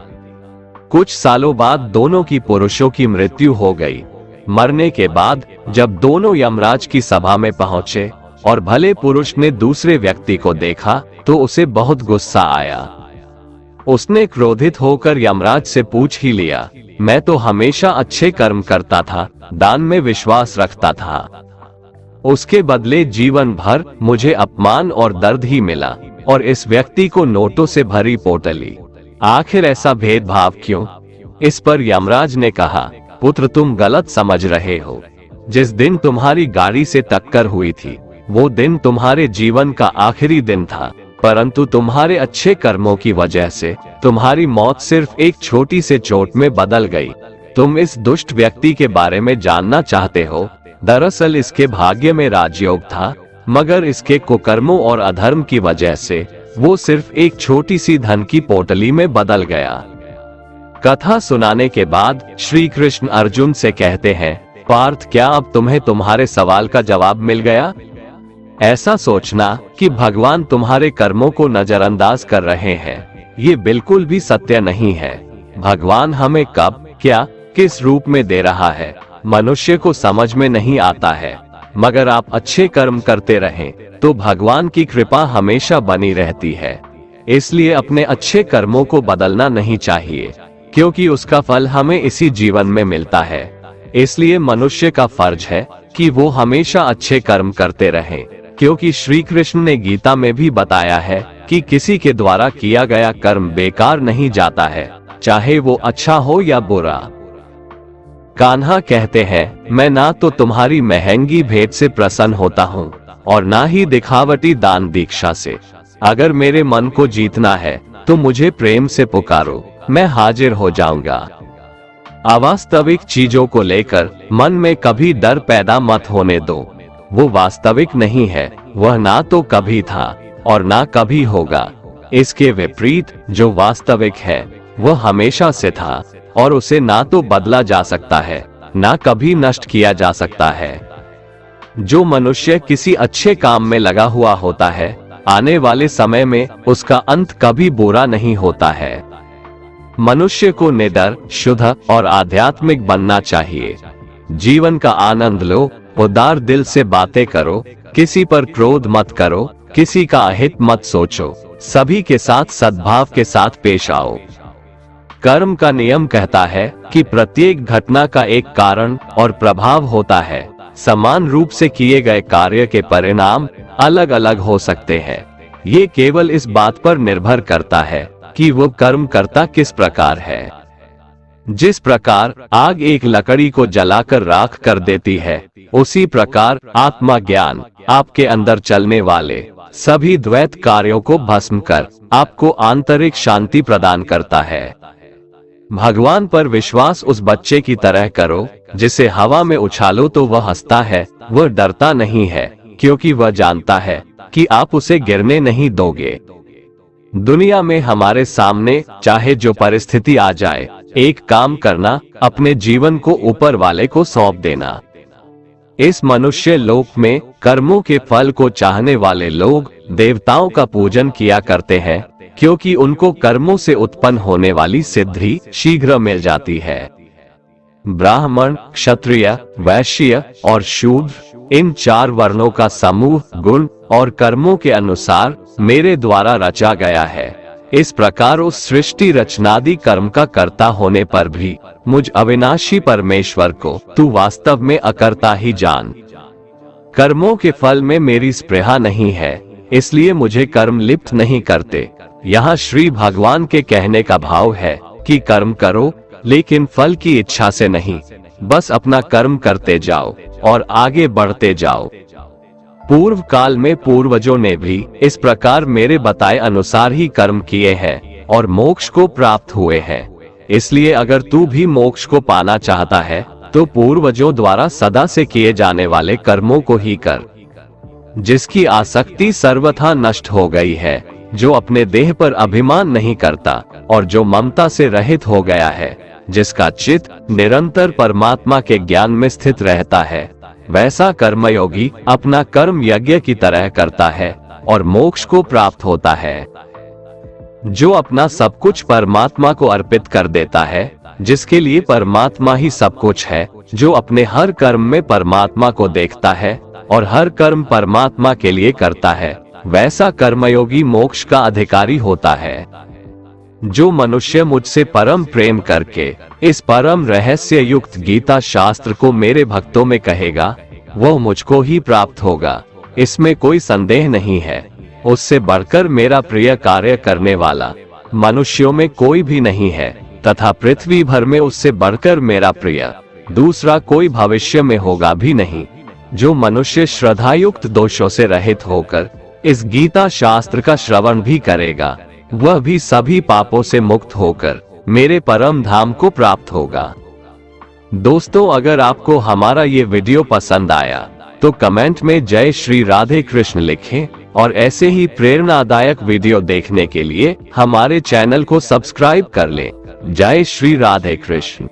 कुछ सालों बाद दोनों की पुरुषों की मृत्यु हो गई। मरने के बाद जब दोनों यमराज की सभा में पहुंचे और भले पुरुष ने दूसरे व्यक्ति को देखा तो उसे बहुत गुस्सा आया। उसने क्रोधित होकर यमराज से पूछ ही लिया, मैं तो हमेशा अच्छे कर्म करता था, दान में विश्वास रखता था। उसके बदले जीवन भर मुझे अपमान और दर्द ही मिला, और इस व्यक्ति को नोटों से भरी पोटली। आखिर ऐसा भेदभाव क्यों? इस पर यमराज ने कहा, पुत्र तुम गलत समझ रहे हो। जिस दिन तुम्हारी गाड़ी से टक्कर हुई थी वो दिन तुम्हारे जीवन का आखिरी दिन था, परंतु तुम्हारे अच्छे कर्मों की वजह से तुम्हारी मौत सिर्फ एक छोटी से चोट में बदल गई। तुम इस दुष्ट व्यक्ति के बारे में जानना चाहते हो? दरअसल इसके भाग्य में राजयोग था, मगर इसके कुकर्मों और अधर्म की वजह से वो सिर्फ एक छोटी सी धन की पोटली में बदल गया। कथा सुनाने के बाद श्री कृष्ण अर्जुन से कहते हैं, पार्थ क्या अब तुम्हें तुम्हारे सवाल का जवाब मिल गया? ऐसा सोचना कि भगवान तुम्हारे कर्मों को नजरअंदाज कर रहे हैं, ये बिल्कुल भी सत्य नहीं है। भगवान हमें कब, क्या, किस रूप में दे रहा है, मनुष्य को समझ में नहीं आता है। मगर आप अच्छे कर्म करते रहें तो भगवान की कृपा हमेशा बनी रहती है। इसलिए अपने अच्छे कर्मों को बदलना नहीं चाहिए, क्योंकि उसका फल हमें इसी जीवन में मिलता है। इसलिए मनुष्य का फर्ज है कि वो हमेशा अच्छे कर्म करते रहें, क्योंकि श्री कृष्ण ने गीता में भी बताया है कि किसी के द्वारा किया गया कर्म बेकार नहीं जाता है, चाहे वो अच्छा हो या बुरा। कान्हा कहते हैं, मैं ना तो तुम्हारी महंगी भेंट से प्रसन्न होता हूँ और ना ही दिखावटी दान दीक्षा से। अगर मेरे मन को जीतना है तो मुझे प्रेम से पुकारो, मैं हाजिर हो जाऊंगा। अवास्तविक चीजों को लेकर मन में कभी डर पैदा मत होने दो। वो वास्तविक नहीं है, वह ना तो कभी था और ना कभी होगा। इसके विपरीत जो वास्तविक है वह हमेशा से था और उसे ना तो बदला जा सकता है, ना कभी नष्ट किया जा सकता है। जो मनुष्य किसी अच्छे काम में लगा हुआ होता है, आने वाले समय में उसका अंत कभी बुरा नहीं होता है। मनुष्य को निडर, शुद्ध और आध्यात्मिक बनना चाहिए। जीवन का आनंद लो, उदार दिल से बातें करो, किसी पर क्रोध मत करो, किसी का अहित मत सोचो, सभी के साथ सद्भाव के साथ पेश आओ। कर्म का नियम कहता है कि प्रत्येक घटना का एक कारण और प्रभाव होता है। समान रूप से किए गए कार्य के परिणाम अलग अलग हो सकते हैं। ये केवल इस बात पर निर्भर करता है कि वो कर्म करता किस प्रकार है। जिस प्रकार आग एक लकड़ी को जलाकर राख कर देती है, उसी प्रकार आत्मा ज्ञान आपके अंदर चलने वाले सभी द्वैत कार्यों को भस्म कर आपको आंतरिक शांति प्रदान करता है। भगवान पर विश्वास उस बच्चे की तरह करो जिसे हवा में उछालो तो वह हंसता है, वह डरता नहीं है, क्योंकि वह जानता है कि आप उसे गिरने नहीं दोगे। दुनिया में हमारे सामने चाहे जो परिस्थिति आ जाए, एक काम करना, अपने जीवन को ऊपर वाले को सौंप देना। इस मनुष्य लोक में कर्मों के फल को चाहने वाले लोग देवताओं का पूजन किया करते हैं, क्योंकि उनको कर्मों से उत्पन्न होने वाली सिद्धि शीघ्र मिल जाती है। ब्राह्मण, क्षत्रिय, वैश्य और शूद्र, इन 4 वर्णों का समूह गुण और कर्मों के अनुसार मेरे द्वारा रचा गया है। इस प्रकार उस सृष्टि रचनादि कर्म का कर्ता होने पर भी मुझ अविनाशी परमेश्वर को तू वास्तव में अकर्ता ही जान। कर्मों के फल में मेरी स्पृहा नहीं है, इसलिए मुझे कर्म लिप्त नहीं करते। यहाँ श्री भगवान के कहने का भाव है कि कर्म करो, लेकिन फल की इच्छा से नहीं, बस अपना कर्म करते जाओ और आगे बढ़ते जाओ। पूर्व काल में पूर्वजों ने भी इस प्रकार मेरे बताए अनुसार ही कर्म किए हैं और मोक्ष को प्राप्त हुए हैं। इसलिए अगर तू भी मोक्ष को पाना चाहता है तो पूर्वजों द्वारा सदा से किए जाने वाले कर्मों को ही कर। जिसकी आसक्ति सर्वथा नष्ट हो गई है, जो अपने देह पर अभिमान नहीं करता और जो ममता से रहित हो गया है, जिसका चित्त निरंतर परमात्मा के ज्ञान में स्थित रहता है, वैसा कर्मयोगी अपना कर्म यज्ञ की तरह करता है और मोक्ष को प्राप्त होता है। जो अपना सब कुछ परमात्मा को अर्पित कर देता है, जिसके लिए परमात्मा ही सब कुछ है, जो अपने हर कर्म में परमात्मा को देखता है और हर कर्म परमात्मा के लिए करता है, वैसा कर्मयोगी मोक्ष का अधिकारी होता है। जो मनुष्य मुझसे परम प्रेम करके इस परम रहस्य युक्त गीता शास्त्र को मेरे भक्तों में कहेगा, वो मुझको ही प्राप्त होगा, इसमें कोई संदेह नहीं है। उससे बढ़कर मेरा प्रिय कार्य करने वाला मनुष्यों में कोई भी नहीं है, तथा पृथ्वी भर में उससे बढ़कर मेरा प्रिय दूसरा कोई भविष्य में होगा भी नहीं। जो मनुष्य श्रद्धायुक्त दोषों से रहित होकर इस गीता शास्त्र का श्रवण भी करेगा, वह भी सभी पापों से मुक्त होकर मेरे परम धाम को प्राप्त होगा। दोस्तों, अगर आपको हमारा ये वीडियो पसंद आया तो कमेंट में जय श्री राधे कृष्ण लिखें, और ऐसे ही प्रेरणादायक वीडियो देखने के लिए हमारे चैनल को सब्सक्राइब कर लें। जय श्री राधे कृष्ण।